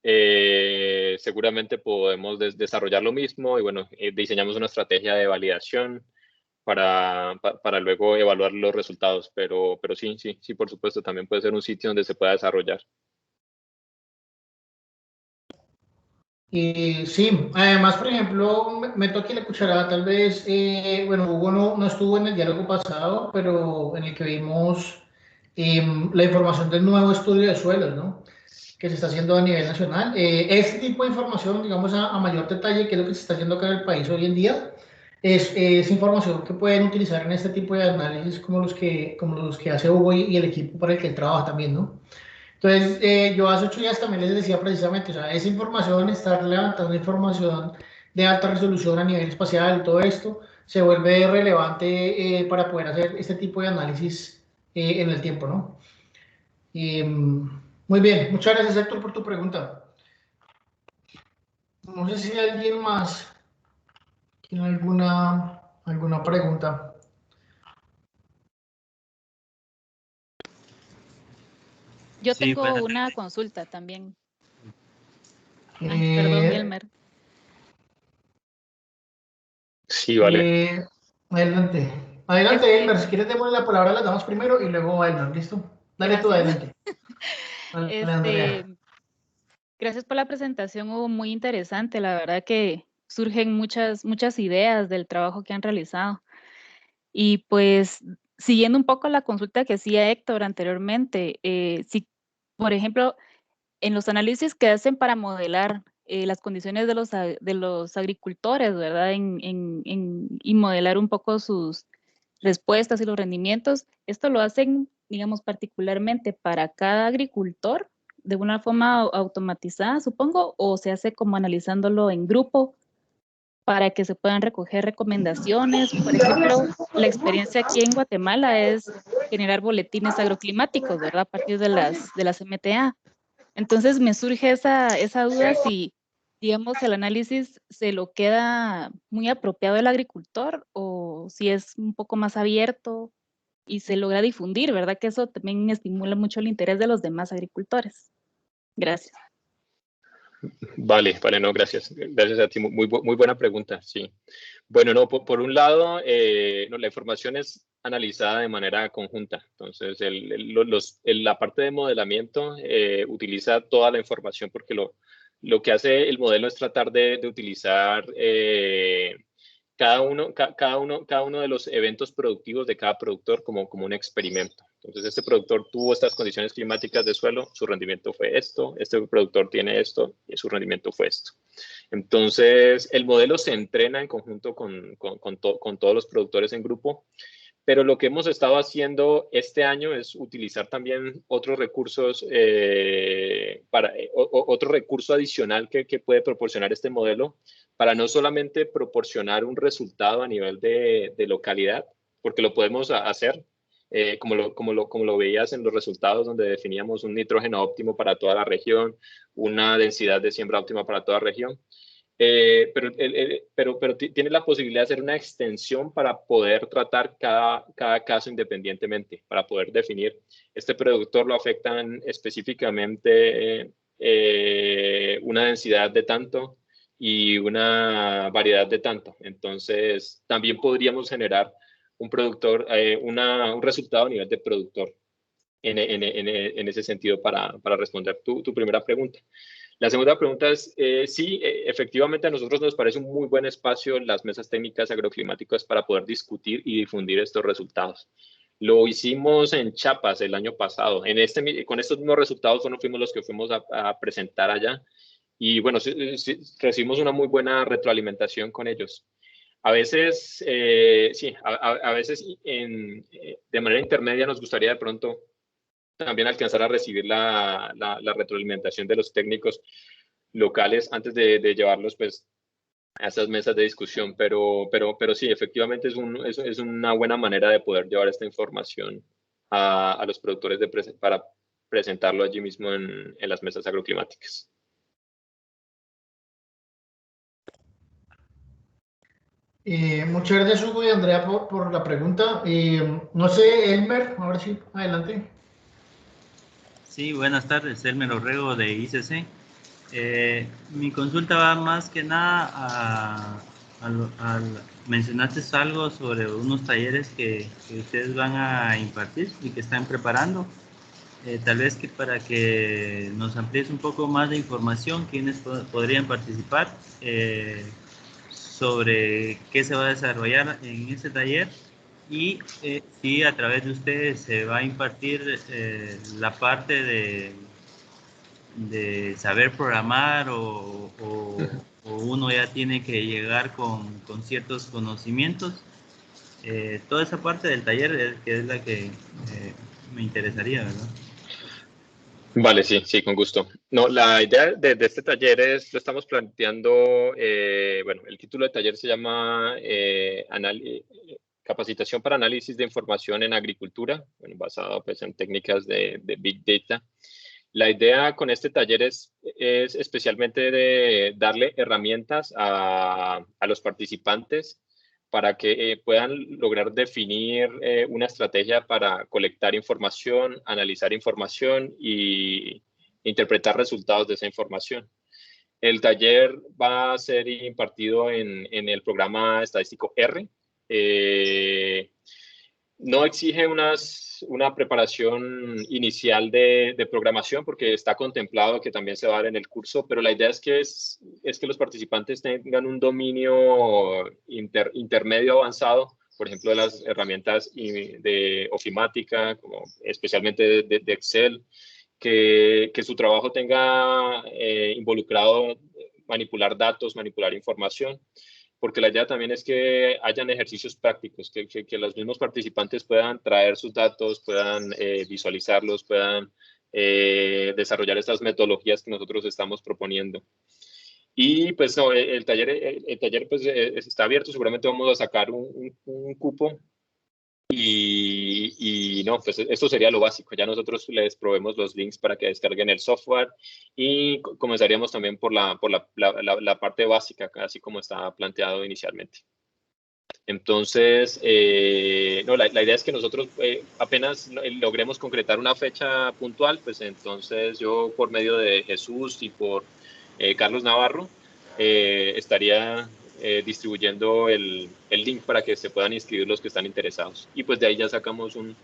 seguramente podemos desarrollar lo mismo y bueno, diseñamos una estrategia de validación para luego evaluar los resultados, pero sí, por supuesto, también puede ser un sitio donde se pueda desarrollar. Sí, además, por ejemplo, meto aquí la cucharada, tal vez, bueno, Hugo no estuvo en el diálogo pasado, pero en el que vimos la información del nuevo estudio de suelos, ¿no? Que se está haciendo a nivel nacional. Este tipo de información, digamos, a mayor detalle, que es lo que se está haciendo acá en el país hoy en día, es información que pueden utilizar en este tipo de análisis como los que hace Hugo y el equipo para el que él trabaja también, ¿no? Entonces, yo hace 8 días también les decía precisamente, o sea, esa información, estar levantando información de alta resolución a nivel espacial, todo esto, se vuelve relevante para poder hacer este tipo de análisis en el tiempo, ¿no? Muy bien, muchas gracias Héctor por tu pregunta. No sé si alguien más tiene alguna pregunta. Yo Sí, tengo buenas. una consulta también. Ay, perdón, Eh, Elmer. Sí, vale. Adelante. Adelante, Este, Elmer. Si quieres, démosle la palabra a las damas primero y luego a Elmer. ¿Listo? Dale tú, gracias. adelante. Dale, Este, Andrea. gracias por la presentación, hubo muy interesante. La verdad que surgen muchas ideas del trabajo que han realizado. Y pues, siguiendo un poco la consulta que hacía Héctor anteriormente, si, por ejemplo, en los análisis que hacen para modelar las condiciones de los agricultores, ¿verdad? Y modelar un poco sus respuestas y los rendimientos, esto lo hacen, digamos, particularmente para cada agricultor de una forma automatizada, supongo, o se hace como analizándolo en grupo para que se puedan recoger recomendaciones. Por ejemplo, la experiencia aquí en Guatemala es generar boletines agroclimáticos, ¿verdad? A partir de las MTA. Entonces me surge esa duda si, digamos, el análisis se lo queda muy apropiado el agricultor o si es un poco más abierto y se logra difundir, ¿verdad? Que eso también estimula mucho el interés de los demás agricultores. Gracias. Vale, no, gracias. Gracias a ti. Muy buena pregunta, sí. Bueno, no, por un lado, no, la información es analizada de manera conjunta. Entonces, la parte de modelamiento utiliza toda la información porque lo que hace el modelo es tratar de utilizar cada uno de los eventos productivos de cada productor como un experimento. Entonces, este productor tuvo estas condiciones climáticas de suelo, su rendimiento fue esto, este productor tiene esto y su rendimiento fue esto. Entonces, el modelo se entrena en conjunto con todos los productores en grupo, pero lo que hemos estado haciendo este año es utilizar también otros recursos, otro recurso adicional que puede proporcionar este modelo para no solamente proporcionar un resultado a nivel de localidad, porque lo podemos hacer, como lo veías en los resultados donde definíamos un nitrógeno óptimo para toda la región, una densidad de siembra óptima para toda la región. Pero tiene la posibilidad de hacer una extensión para poder tratar cada caso independientemente, para poder definir, este productor lo afectan específicamente una densidad de tanto y una variedad de tanto. Entonces, también podríamos generar un resultado a nivel de productor en ese sentido para responder tu primera pregunta. La segunda pregunta es, sí, efectivamente a nosotros nos parece un muy buen espacio las mesas técnicas agroclimáticas para poder discutir y difundir estos resultados. Lo hicimos en Chiapas el año pasado. Con estos mismos resultados fuimos los que fuimos a presentar allá. Y bueno, sí, recibimos una muy buena retroalimentación con ellos. A veces, sí, a veces de manera intermedia nos gustaría de pronto también alcanzar a recibir la retroalimentación de los técnicos locales antes de llevarlos pues a esas mesas de discusión, pero sí, efectivamente es una buena manera de poder llevar esta información a los productores para presentarlo allí mismo en las mesas agroclimáticas. Muchas gracias, Hugo y Andrea, por la pregunta. No sé, Elmer, ahora sí, adelante. Sí, buenas tardes, Elmer Orrego de ICC. Mi consulta va más que nada mencionaste algo sobre unos talleres que ustedes van a impartir y que están preparando. Tal vez que para que nos amplíes un poco más de información, quiénes podrían participar, sobre qué se va a desarrollar en ese taller y si a través de ustedes se va a impartir la parte de saber programar o uno ya tiene que llegar con ciertos conocimientos. Toda esa parte del taller que es la que me interesaría, ¿verdad? Vale, sí, sí, con gusto. No, la idea de este taller lo estamos planteando, bueno, el título del taller se llama Capacitación para Análisis de Información en Agricultura, bueno, basado pues, en técnicas de Big Data. La idea con este taller es especialmente de darle herramientas a los participantes para que puedan lograr definir una estrategia para colectar información, analizar información y interpretar resultados de esa información. El taller va a ser impartido en el programa estadístico R. No exige una preparación inicial de programación porque está contemplado que también se va a dar en el curso, pero la idea es que los participantes tengan un dominio intermedio avanzado, por ejemplo, de las herramientas de ofimática, como especialmente de Excel, que su trabajo tenga involucrado manipular datos, manipular información, porque la idea también es que hayan ejercicios prácticos, que los mismos participantes puedan traer sus datos, puedan visualizarlos, puedan desarrollar estas metodologías que nosotros estamos proponiendo. Y pues no, el taller pues, está abierto, seguramente vamos a sacar un cupo y no, pues esto sería lo básico. Ya nosotros les proveemos los links para que descarguen el software y comenzaríamos también por la parte básica, así como está planteado inicialmente. Entonces, no, la idea es que nosotros apenas logremos concretar una fecha puntual, pues entonces yo por medio de Jesús y por Carlos Navarro estaría distribuyendo el link para que se puedan inscribir los que están interesados. Y pues de ahí ya sacamos un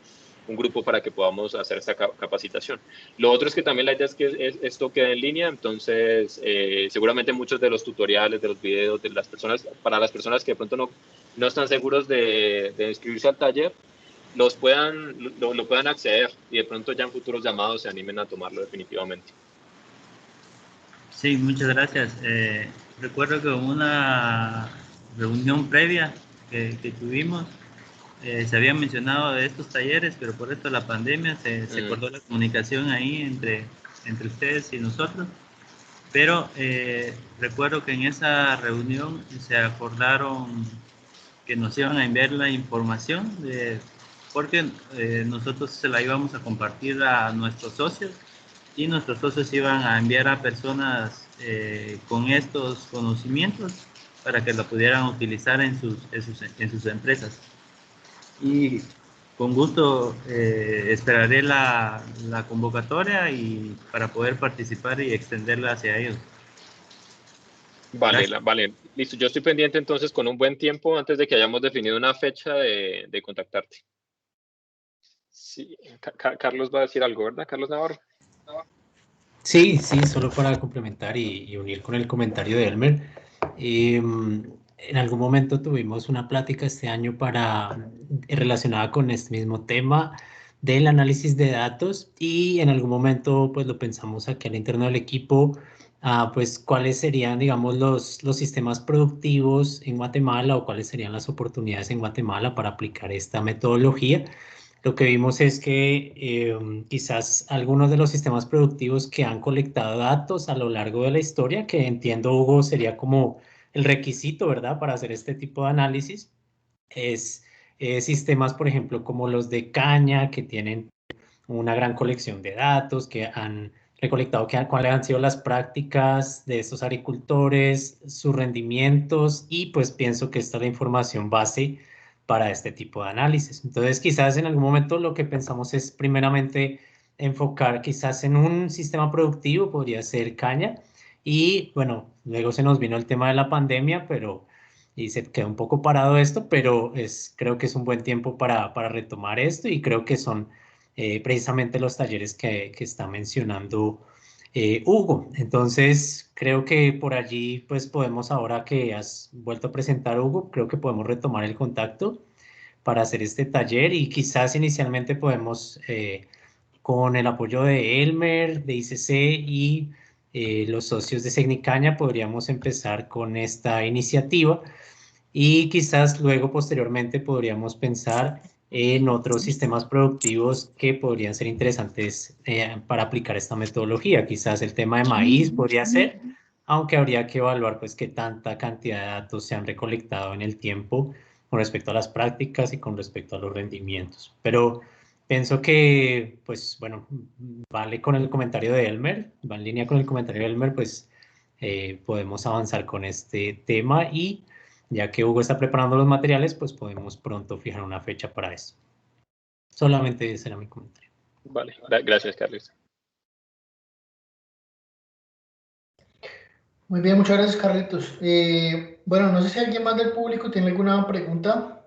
grupo para que podamos hacer esta capacitación. Lo otro es que también la idea es que esto quede en línea, entonces seguramente muchos de los tutoriales, de los videos, de las personas, para las personas que de pronto no están seguros de inscribirse al taller, lo puedan acceder y de pronto ya en futuros llamados se animen a tomarlo definitivamente. Sí, muchas gracias. Recuerdo que en una reunión previa que tuvimos, se había mencionado de estos talleres, pero por esto la pandemia se cortó la comunicación ahí entre ustedes y nosotros. Pero recuerdo que en esa reunión se acordaron que nos iban a enviar la información, porque nosotros se la íbamos a compartir a nuestros socios y nuestros socios iban a enviar a personas con estos conocimientos para que lo pudieran utilizar en sus empresas. Y con gusto esperaré la convocatoria y para poder participar y extenderla hacia ellos. Vale, vale, listo. Yo estoy pendiente entonces con un buen tiempo antes de que hayamos definido una fecha de contactarte. Sí, Carlos va a decir algo, ¿verdad? Carlos Navarro. Sí, solo para complementar y unir con el comentario de Elmer. En algún momento tuvimos una plática este año relacionada con este mismo tema del análisis de datos y en algún momento pues lo pensamos aquí al interno del equipo, pues cuáles serían, digamos, los sistemas productivos en Guatemala o cuáles serían las oportunidades en Guatemala para aplicar esta metodología. Lo que vimos es que quizás algunos de los sistemas productivos que han colectado datos a lo largo de la historia, que entiendo, Hugo, sería como el requisito, ¿verdad?, para hacer este tipo de análisis, es sistemas, por ejemplo, como los de caña, que tienen una gran colección de datos, que han recolectado cuáles han sido las prácticas de estos agricultores, sus rendimientos, y pues pienso que esta es la información base para este tipo de análisis. Entonces, quizás en algún momento lo que pensamos es primeramente enfocar quizás en un sistema productivo, podría ser caña, y bueno, luego se nos vino el tema de la pandemia, pero y se queda un poco parado esto, pero creo que es un buen tiempo para retomar esto y creo que son precisamente los talleres que está mencionando Hugo. Entonces, creo que por allí pues podemos, ahora que has vuelto a presentar, Hugo, creo que podemos retomar el contacto para hacer este taller y quizás inicialmente podemos, con el apoyo de Elmer, de ICC y los socios de Segnicaña, podríamos empezar con esta iniciativa y quizás luego posteriormente podríamos pensar en otros sistemas productivos que podrían ser interesantes para aplicar esta metodología. Quizás el tema de maíz podría ser, aunque habría que evaluar pues qué tanta cantidad de datos se han recolectado en el tiempo con respecto a las prácticas y con respecto a los rendimientos. Pero pienso que, pues bueno, vale con el comentario de Elmer, va en línea con el comentario de Elmer, pues podemos avanzar con este tema y ya que Hugo está preparando los materiales, pues podemos pronto fijar una fecha para eso. Solamente ese era mi comentario. Vale, gracias, Carlos. Muy bien, muchas gracias, Carlitos. Bueno, no sé si alguien más del público tiene alguna pregunta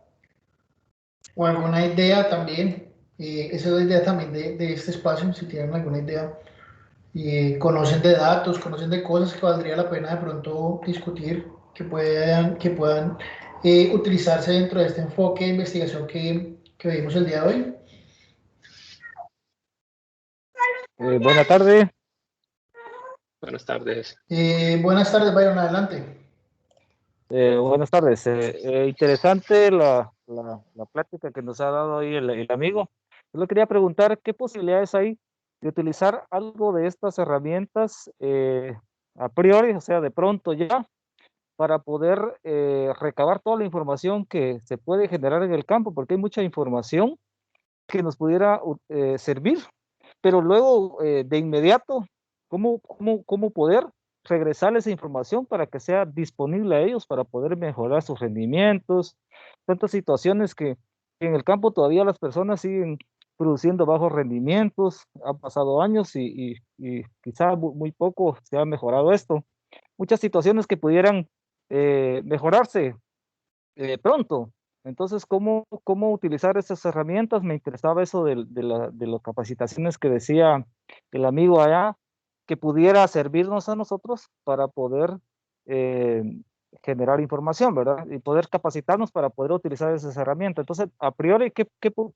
o alguna idea también. Esa es la idea también de este espacio, si tienen alguna idea. Conocen de datos, conocen de cosas que valdría la pena de pronto discutir, que puedan utilizarse dentro de este enfoque de investigación que vimos el día de hoy. Buenas tardes. Buenas tardes. Buenas tardes, Byron, adelante. Buenas tardes. Interesante la plática que nos ha dado hoy el amigo. Yo le quería preguntar qué posibilidades hay de utilizar algo de estas herramientas a priori, o sea, de pronto ya, para poder recabar toda la información que se puede generar en el campo, porque hay mucha información que nos pudiera servir, pero luego de inmediato, ¿cómo poder regresar esa información para que sea disponible a ellos para poder mejorar sus rendimientos? Tantas situaciones que en el campo todavía las personas siguen produciendo bajos rendimientos, han pasado años y quizá muy poco se ha mejorado esto. Muchas situaciones que pudieran mejorarse pronto. Entonces, ¿cómo utilizar esas herramientas? Me interesaba eso de las capacitaciones que decía el amigo allá, que pudiera servirnos a nosotros para poder eh, generar información, ¿verdad? Y poder capacitarnos para poder utilizar esas herramientas. Entonces, a priori, ¿qué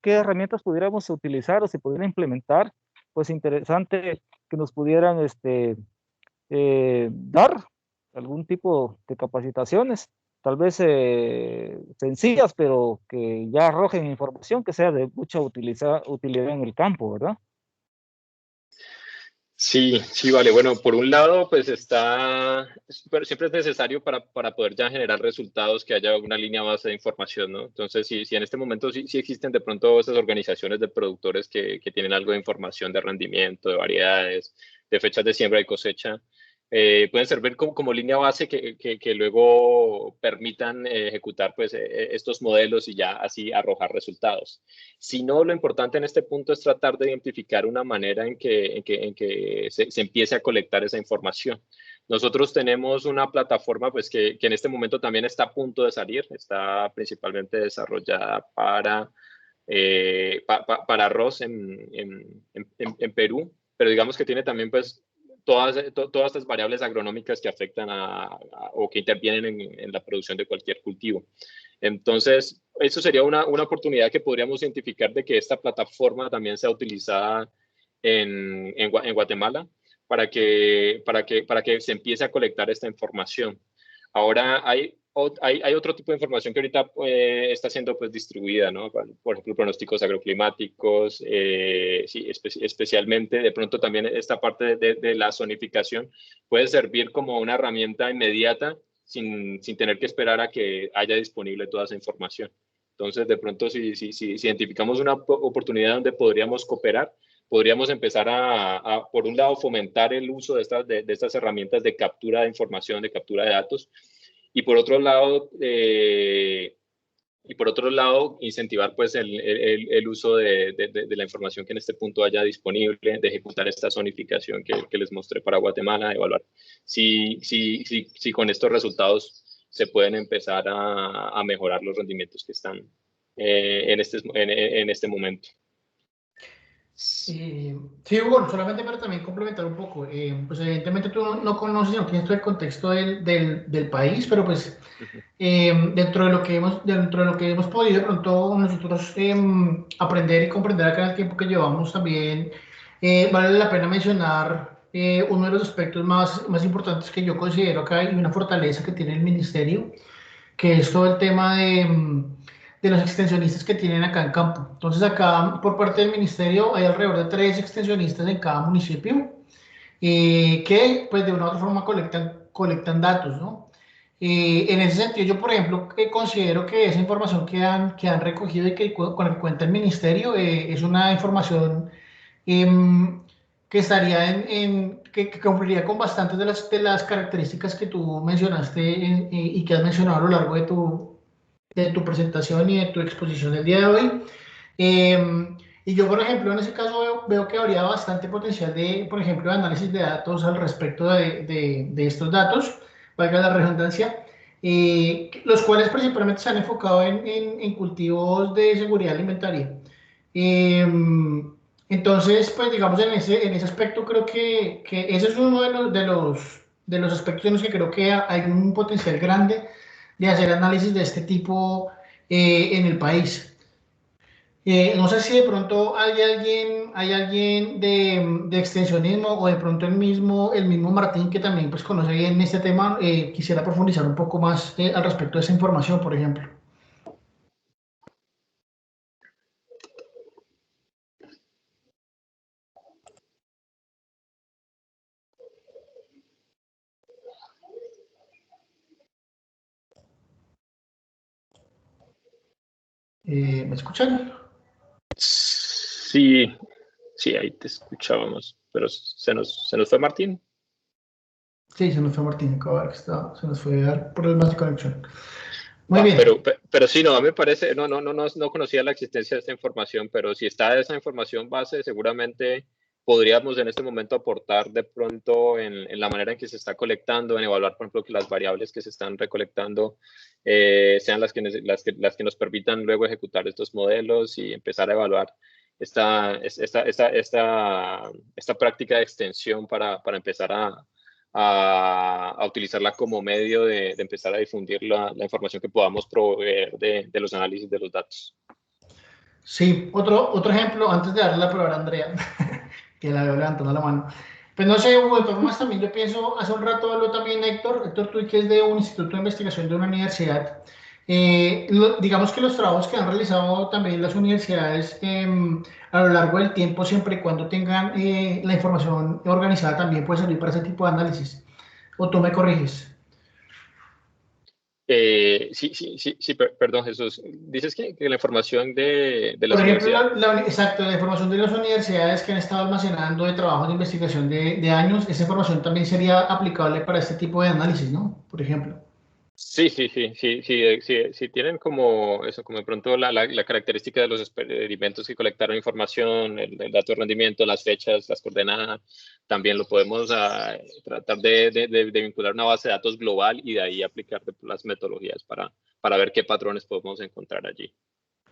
herramientas pudiéramos utilizar o si pudiera implementar? Pues interesante que nos pudieran dar algún tipo de capacitaciones, tal vez sencillas, pero que ya arrojen información que sea de mucha utilidad en el campo, ¿verdad? Sí, vale. Bueno, por un lado, pues siempre es necesario para poder ya generar resultados que haya una línea base de información, ¿no? Entonces, si en este momento sí existen de pronto esas organizaciones de productores que tienen algo de información de rendimiento, de variedades, de fechas de siembra y cosecha, pueden servir como línea base que luego permitan ejecutar pues, estos modelos y ya así arrojar resultados. Si no, lo importante en este punto es tratar de identificar una manera en que se empiece a colectar esa información. Nosotros tenemos una plataforma pues, que en este momento también está a punto de salir, está principalmente desarrollada para arroz en Perú, pero digamos que tiene también pues todas estas variables agronómicas que afectan o que intervienen en la producción de cualquier cultivo. Entonces, eso sería una oportunidad que podríamos identificar de que esta plataforma también sea utilizada en Guatemala para que se empiece a colectar esta información. Ahora, hay otro tipo de información que ahorita está siendo pues, distribuida, ¿no? Por ejemplo, pronósticos agroclimáticos, sí, especialmente de pronto también esta parte de la zonificación puede servir como una herramienta inmediata sin tener que esperar a que haya disponible toda esa información. Entonces, de pronto, si identificamos una oportunidad donde podríamos cooperar, podríamos empezar por un lado, fomentar el uso de estas herramientas de captura de información, de captura de datos, y por otro lado, incentivar pues el uso de la información que en este punto haya disponible, de ejecutar esta zonificación que les mostré para Guatemala, evaluar si con estos resultados se pueden empezar a mejorar los rendimientos que están en este momento. Sí, Hugo, solamente para también complementar un poco, pues evidentemente tú no conoces, no tienes todo el contexto del país, pero pues dentro de lo que hemos podido de pronto nosotros aprender y comprender acá en el tiempo que llevamos también, vale la pena mencionar uno de los aspectos más importantes que yo considero acá y una fortaleza que tiene el ministerio, que es todo el tema de los extensionistas que tienen acá en campo. Entonces acá por parte del ministerio hay alrededor de 3 extensionistas en cada municipio que pues de una u otra forma colectan datos, ¿no? En ese sentido, yo, por ejemplo, que considero que esa información que han recogido y con la que cuenta el ministerio es una información que estaría que cumpliría con bastantes de las características que tú mencionaste y que has mencionado a lo largo de tu presentación y de tu exposición del día de hoy. Y yo, por ejemplo, en ese caso veo que habría bastante potencial de, por ejemplo, de análisis de datos al respecto de estos datos, valga la redundancia, los cuales principalmente se han enfocado en cultivos de seguridad alimentaria. Entonces, pues digamos, en ese aspecto creo que ese es uno de los aspectos en los que creo que hay un potencial grande de hacer análisis de este tipo en el país. No sé si de pronto hay alguien de extensionismo o de pronto el mismo Martín que también pues conoce bien este tema, quisiera profundizar un poco más al respecto de esa información, por ejemplo. ¿Me escuchan? Sí, sí, ahí te escuchábamos, pero se nos fue Martín. Sí, se nos fue Martín, acabo de ver que se nos fue a dar problemas de conexión. Muy bien. Pero sí, no, a mí me parece, no conocía la existencia de esta información, pero si está esa información base, seguramente podríamos en este momento aportar de pronto en la manera en que se está colectando, en evaluar, por ejemplo, que las variables que se están recolectando sean las que nos permitan luego ejecutar estos modelos y empezar a evaluar esta práctica de extensión para empezar a utilizarla como medio de empezar a difundir la información que podamos proveer de los análisis de los datos. Sí, otro ejemplo, antes de darle la palabra a Andrea, que la veo levantando la mano. Pues no sé, Hugo, de todas formas también yo pienso, hace un rato habló también Héctor, tú que es de un instituto de investigación de una universidad. Digamos que los trabajos que han realizado también las universidades a lo largo del tiempo, siempre y cuando tengan la información organizada, también puede servir para ese tipo de análisis. ¿O tú me corriges? Sí, perdón, Jesús. Dices que la información de las Por ejemplo, universidades. exacto, la información de las universidades que han estado almacenando de trabajos de investigación de años, esa información también sería aplicable para este tipo de análisis, ¿no? Por ejemplo. Sí, tienen como eso, como de pronto la característica de los experimentos que colectaron información, el dato de rendimiento, las fechas, las coordenadas, también lo podemos tratar de vincular a una base de datos global y de ahí aplicar las metodologías para ver qué patrones podemos encontrar allí.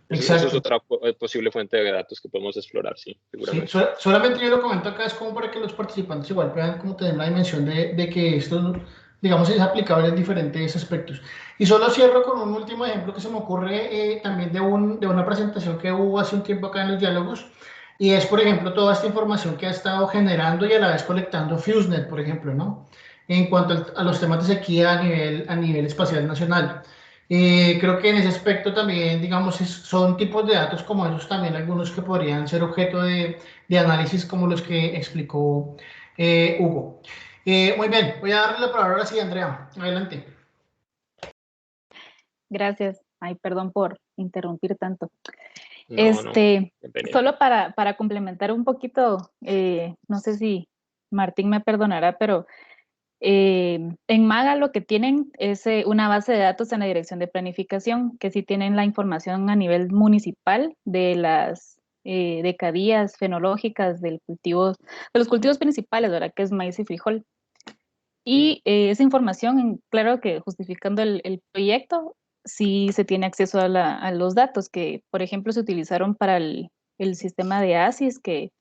Eso es otra posible fuente de datos que podemos explorar, sí, seguramente. Sí, solamente yo lo comento acá, es como para que los participantes igual puedan como tener la dimensión de que esto, digamos, es aplicable en diferentes aspectos. Y solo cierro con un último ejemplo que se me ocurre también de una presentación que hubo hace un tiempo acá en los diálogos, y es, por ejemplo, toda esta información que ha estado generando y a la vez colectando FuseNet, por ejemplo, ¿no? En cuanto a los temas de sequía a nivel espacial nacional. Creo que en ese aspecto también, digamos, son tipos de datos como esos también algunos que podrían ser objeto de análisis como los que explicó Hugo. Muy bien, voy a darle la palabra ahora sí, Andrea. Adelante. Gracias. Ay, perdón por interrumpir tanto. No, Solo para complementar un poquito, no sé si Martín me perdonará, pero en MAGA lo que tienen es una base de datos en la dirección de planificación, que sí tienen la información a nivel municipal de las decadías fenológicas de los cultivos principales, ¿verdad? Que es maíz y frijol. Y esa información, claro que justificando el proyecto, sí se tiene acceso a los datos que, por ejemplo, se utilizaron para el sistema de ASIS, que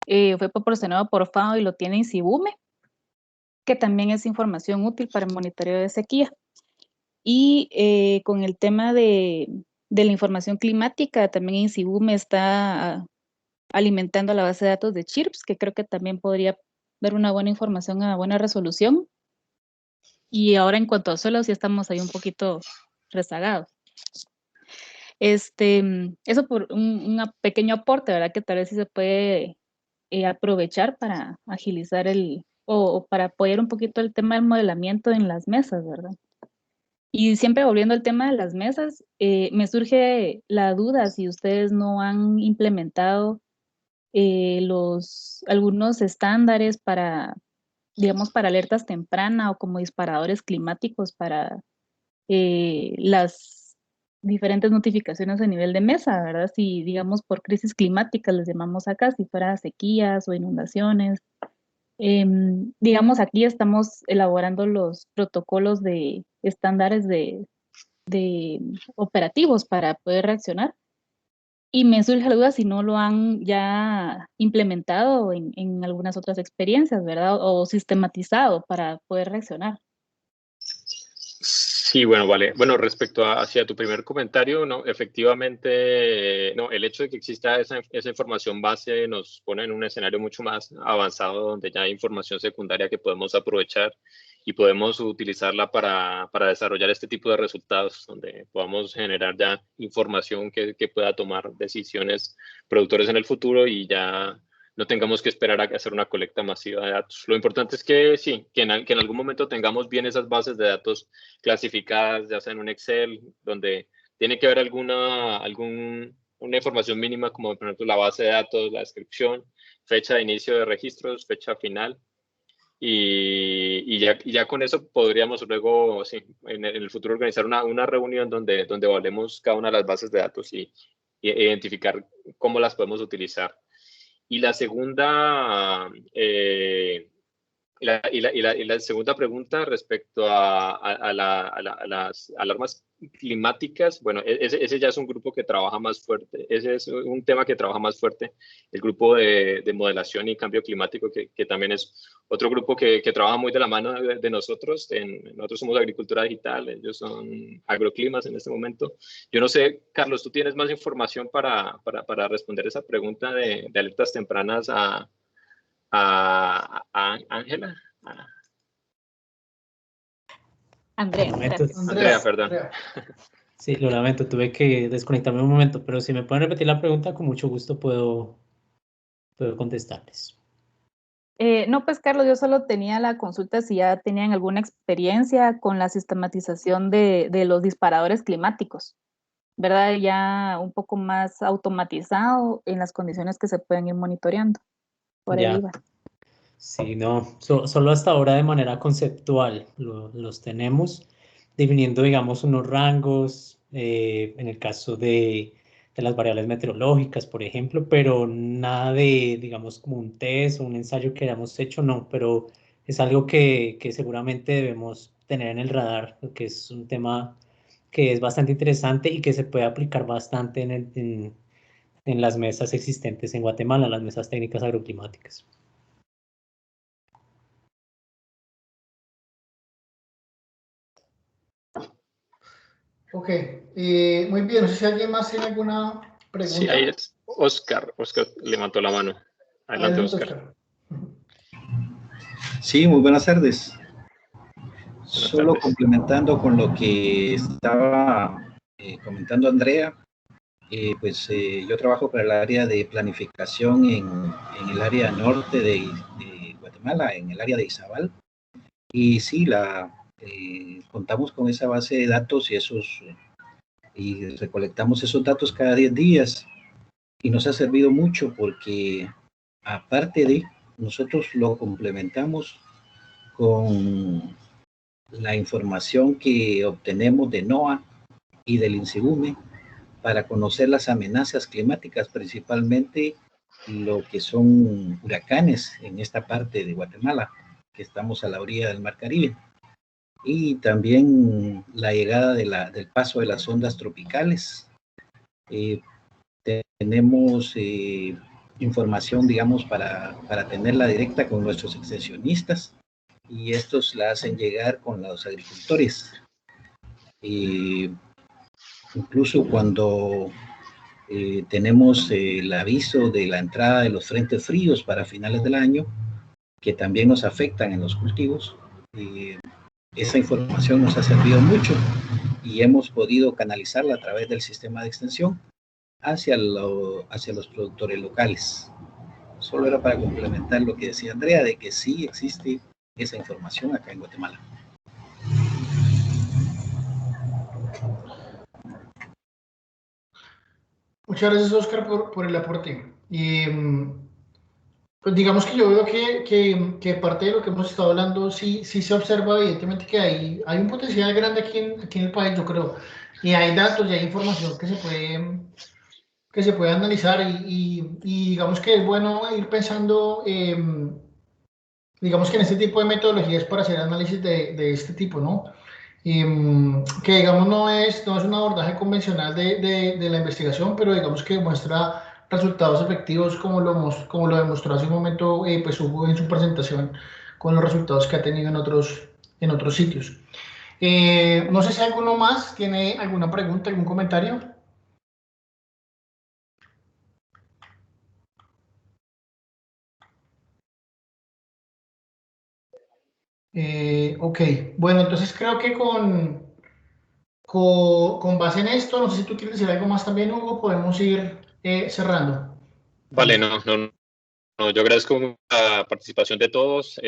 fue proporcionado por FAO y lo tiene INSIBUME, que también es información útil para el monitoreo de sequía. Y con el tema de la información climática, también INSIBUME está alimentando la base de datos de CHIRPS, que creo que también podría dar una buena información a buena resolución. Y ahora en cuanto a suelos, ya estamos ahí un poquito rezagados. Eso por un pequeño aporte, ¿verdad? Que tal vez sí se puede aprovechar para agilizar o para apoyar un poquito el tema del modelamiento en las mesas, ¿verdad? Y siempre volviendo al tema de las mesas, me surge la duda si ustedes no han implementado algunos estándares para, digamos, para alertas tempranas o como disparadores climáticos para las diferentes notificaciones a nivel de mesa, ¿verdad? Si, digamos, por crisis climáticas les llamamos acá, si fuera sequías o inundaciones. Digamos, aquí estamos elaborando los protocolos de estándares de operativos para poder reaccionar. Y me surge la duda si no lo han ya implementado en algunas otras experiencias, ¿verdad? O sistematizado para poder reaccionar. Sí, bueno, vale. Bueno, respecto hacia tu primer comentario, no, efectivamente, no, el hecho de que exista esa información base nos pone en un escenario mucho más avanzado donde ya hay información secundaria que podemos aprovechar y podemos utilizarla para desarrollar este tipo de resultados, donde podamos generar ya información que pueda tomar decisiones productores en el futuro y ya no tengamos que esperar a hacer una colecta masiva de datos. Lo importante es que sí, que en algún momento tengamos bien esas bases de datos clasificadas, ya sea en un Excel, donde tiene que haber alguna información mínima, como por ejemplo la base de datos, la descripción, fecha de inicio de registros, fecha final, y ya con eso podríamos luego, sí, en el futuro organizar una reunión donde evaluemos cada una de las bases de datos y identificar cómo las podemos utilizar. Y la segunda, la segunda pregunta respecto a las alarmas climáticas, bueno, ese ya es un grupo que trabaja más fuerte, ese es un tema que trabaja más fuerte, el grupo de modelación y cambio climático, que también es otro grupo que trabaja muy de la mano de nosotros. Nosotros somos agricultura digital, ellos son agroclimas en este momento. Yo no sé, Carlos, ¿tú tienes más información para responder esa pregunta de alertas tempranas a Ángela? Andrea, perdón. Sí, lo lamento, tuve que desconectarme un momento, pero si me pueden repetir la pregunta, con mucho gusto puedo contestarles. No, pues Carlos, yo solo tenía la consulta si ya tenían alguna experiencia con la sistematización de los disparadores climáticos, ¿verdad? Ya un poco más automatizado en las condiciones que se pueden ir monitoreando. Por ahí va. Sí, no, solo hasta ahora de manera conceptual los tenemos, definiendo, digamos, unos rangos, en el caso de las variables meteorológicas, por ejemplo, pero nada de, digamos, como un test o un ensayo que hayamos hecho, no, pero es algo que seguramente debemos tener en el radar, porque es un tema que es bastante interesante y que se puede aplicar bastante en las mesas existentes en Guatemala, las mesas técnicas agroclimáticas. Ok, muy bien, no sé si alguien más tiene alguna pregunta. Sí, ahí es Oscar levantó la mano. Adelante, Oscar. Sí, muy buenas tardes. Solo complementando con lo que estaba comentando Andrea, pues yo trabajo para el área de planificación en el área norte de Guatemala, en el área de Izabal. Y sí, contamos con esa base de datos y recolectamos esos datos cada 10 días. Y nos ha servido mucho porque aparte de, nosotros lo complementamos con la información que obtenemos de NOAA y del INSIBUME para conocer las amenazas climáticas, principalmente lo que son huracanes en esta parte de Guatemala. que estamos a la orilla del Mar Caribe. Y también la llegada del paso de las ondas tropicales. Tenemos información, digamos, para tenerla directa con nuestros extensionistas, y estos la hacen llegar con los agricultores. Incluso cuando tenemos el aviso de la entrada de los frentes fríos para finales del año, que también nos afectan en los cultivos, esa información nos ha servido mucho y hemos podido canalizarla a través del sistema de extensión hacia los productores locales. Solo era para complementar lo que decía Andrea, de que sí existe esa información acá en Guatemala. Muchas gracias, Oscar, por el aporte. Y pues digamos que yo veo que parte de lo que hemos estado hablando sí se observa evidentemente que hay un potencial grande aquí en el país, yo creo. Y hay datos y hay información que se puede analizar y digamos que es bueno ir pensando, digamos que en este tipo de metodologías para hacer análisis de este tipo, ¿no? Que digamos no es un abordaje convencional de la investigación, pero digamos que muestra resultados efectivos como lo demostró hace un momento pues Hugo en su presentación con los resultados que ha tenido en otros sitios. No sé si alguno más tiene alguna pregunta, algún comentario. Ok, bueno, entonces creo que con base en esto, no sé si tú quieres decir algo más también, Hugo, podemos ir cerrando. Vale, no, yo agradezco la participación de todos.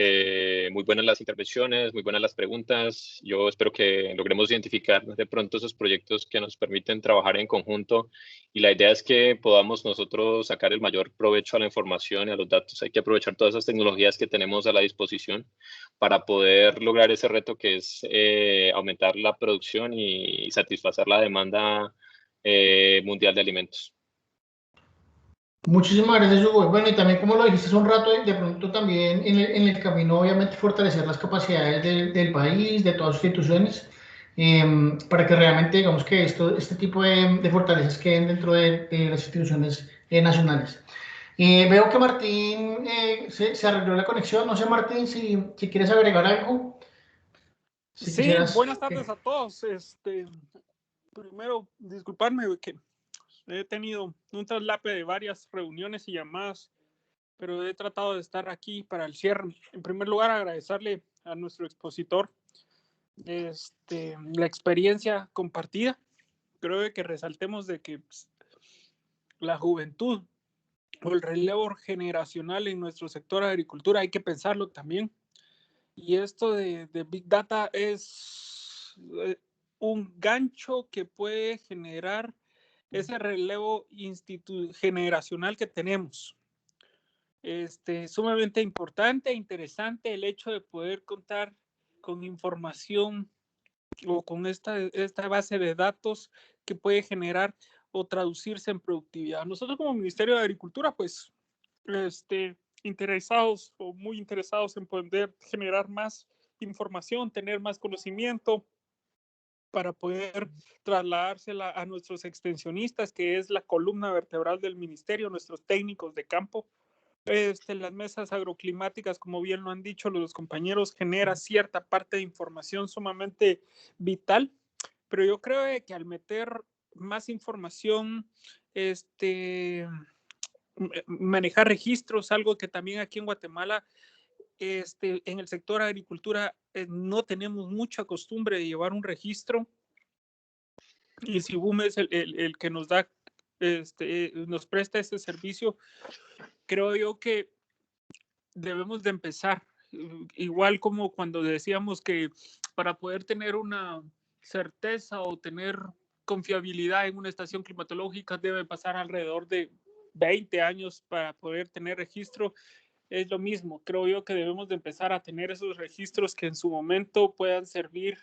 Muy buenas las intervenciones, muy buenas las preguntas. Yo espero que logremos identificar de pronto esos proyectos que nos permiten trabajar en conjunto. Y la idea es que podamos nosotros sacar el mayor provecho a la información y a los datos. Hay que aprovechar todas esas tecnologías que tenemos a la disposición para poder lograr ese reto que es aumentar la producción y satisfacer la demanda mundial de alimentos. Muchísimas gracias, Hugo. Bueno, y también como lo dijiste hace un rato, de pronto también en el camino, obviamente, fortalecer las capacidades del país, de todas sus instituciones, para que realmente, digamos que este tipo de fortalezas queden dentro de las instituciones nacionales. Veo que Martín se arregló la conexión. No sé, Martín, si quieres agregar algo. Si Sí, quisieras, buenas tardes a todos. Primero, disculparme que he tenido un traslape de varias reuniones y llamadas, pero he tratado de estar aquí para el cierre. En primer lugar, agradecerle a nuestro expositor la experiencia compartida. Creo que resaltemos de que la juventud o el relevo generacional en nuestro sector de agricultura hay que pensarlo también. Y esto de Big Data es un gancho que puede generar ese relevo generacional que tenemos. Sumamente importante e interesante el hecho de poder contar con información o con esta base de datos que puede generar o traducirse en productividad. Nosotros como Ministerio de Agricultura, pues, interesados o muy interesados en poder generar más información, tener más conocimiento para poder trasladársela a nuestros extensionistas, que es la columna vertebral del ministerio, nuestros técnicos de campo. Las mesas agroclimáticas, como bien lo han dicho los compañeros, genera cierta parte de información sumamente vital, pero yo creo que al meter más información, manejar registros, algo que también aquí en Guatemala, en el sector agricultura, no tenemos mucha costumbre de llevar un registro, y si Boom es el que nos da, nos presta este servicio, creo yo que debemos de empezar, igual como cuando decíamos que para poder tener una certeza o tener confiabilidad en una estación climatológica debe pasar alrededor de 20 años para poder tener registro. Es lo mismo, creo yo que debemos de empezar a tener esos registros que en su momento puedan servir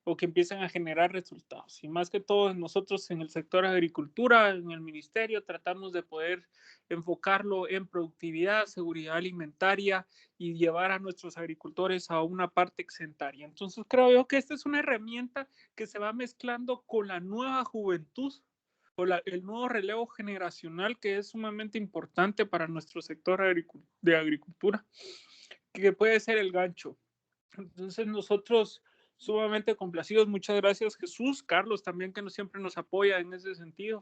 o que empiecen a generar resultados. Y más que todo nosotros en el sector agricultura, en el ministerio, tratamos de poder enfocarlo en productividad, seguridad alimentaria y llevar a nuestros agricultores a una parte exentaria. Entonces creo yo que esta es una herramienta que se va mezclando con la nueva juventud o el nuevo relevo generacional que es sumamente importante para nuestro sector de agricultura, que puede ser el gancho. Entonces nosotros sumamente complacidos, muchas gracias Jesús, Carlos también que siempre nos apoya en ese sentido.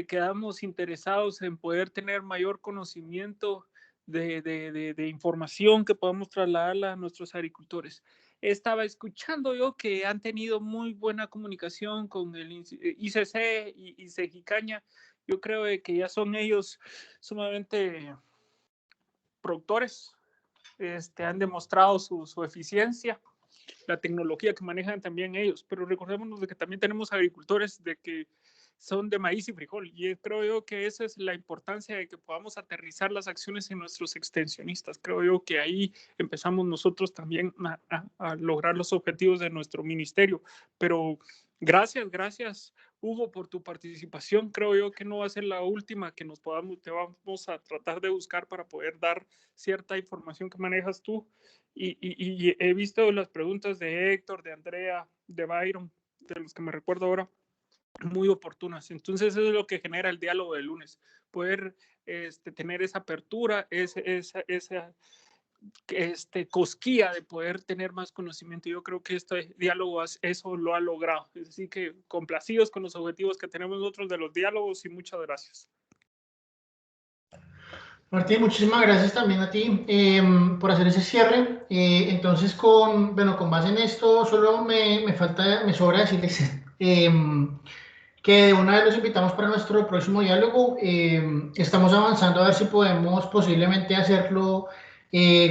Quedamos interesados en poder tener mayor conocimiento de información que podamos trasladarla a nuestros agricultores. Estaba escuchando yo que han tenido muy buena comunicación con el ICC y Sejicaña. Yo creo que ya son ellos sumamente productores, han demostrado su eficiencia, la tecnología que manejan también ellos, pero recordémonos de que también tenemos agricultores de que son de maíz y frijol, y creo yo que esa es la importancia de que podamos aterrizar las acciones en nuestros extensionistas. Creo yo que ahí empezamos nosotros también a lograr los objetivos de nuestro ministerio, pero gracias Hugo por tu participación. Creo yo que no va a ser la última que te vamos a tratar de buscar para poder dar cierta información que manejas tú, y he visto las preguntas de Héctor, de Andrea, de Byron, de los que me recuerdo ahora, muy oportunas. Entonces eso es lo que genera el diálogo del lunes, poder tener esa apertura, esa cosquilla de poder tener más conocimiento. Yo creo que este diálogo eso lo ha logrado. Así que complacidos con los objetivos que tenemos nosotros de los diálogos, y muchas gracias. Martín, muchísimas gracias también a ti por hacer ese cierre. Entonces, con base en esto, solo me sobra decirles que de una vez los invitamos para nuestro próximo diálogo. Estamos avanzando a ver si podemos posiblemente hacerlo,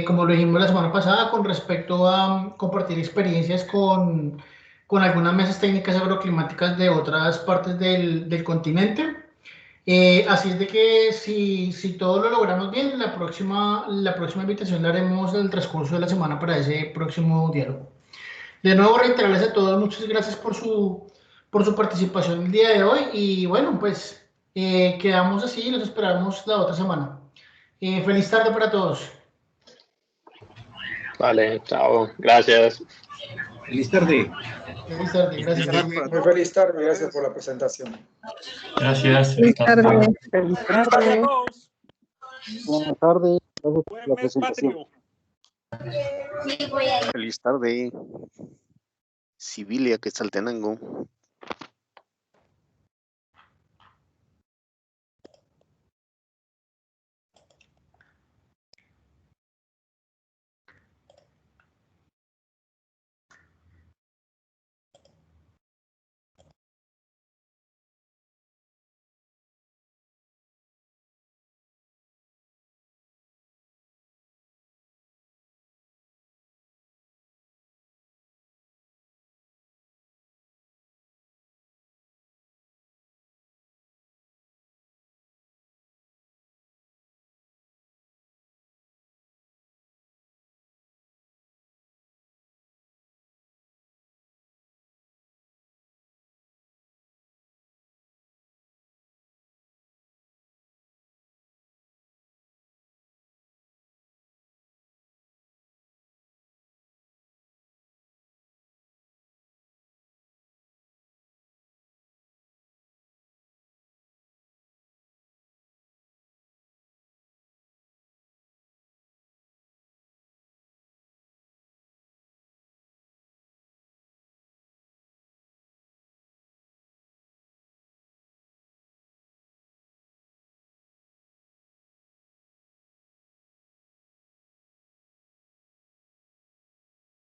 como lo dijimos la semana pasada, con respecto a compartir experiencias con algunas mesas técnicas agroclimáticas de otras partes del continente. Así es de que si todo lo logramos bien, la próxima invitación la haremos en el transcurso de la semana para ese próximo diálogo. De nuevo, reiterarles a todos, muchas gracias por su participación el día de hoy, y bueno, pues quedamos así y los esperamos la otra semana. Feliz tarde para todos. Vale, chao, gracias. Feliz tarde. Feliz tarde, gracias. Muy feliz tarde, gracias por la presentación. Gracias. Feliz tarde. Buenas tardes a todos. Buenas tardes. Gracias por Buen la mes presentación. patrio. Feliz tarde. Sibilia, Quetzaltenango.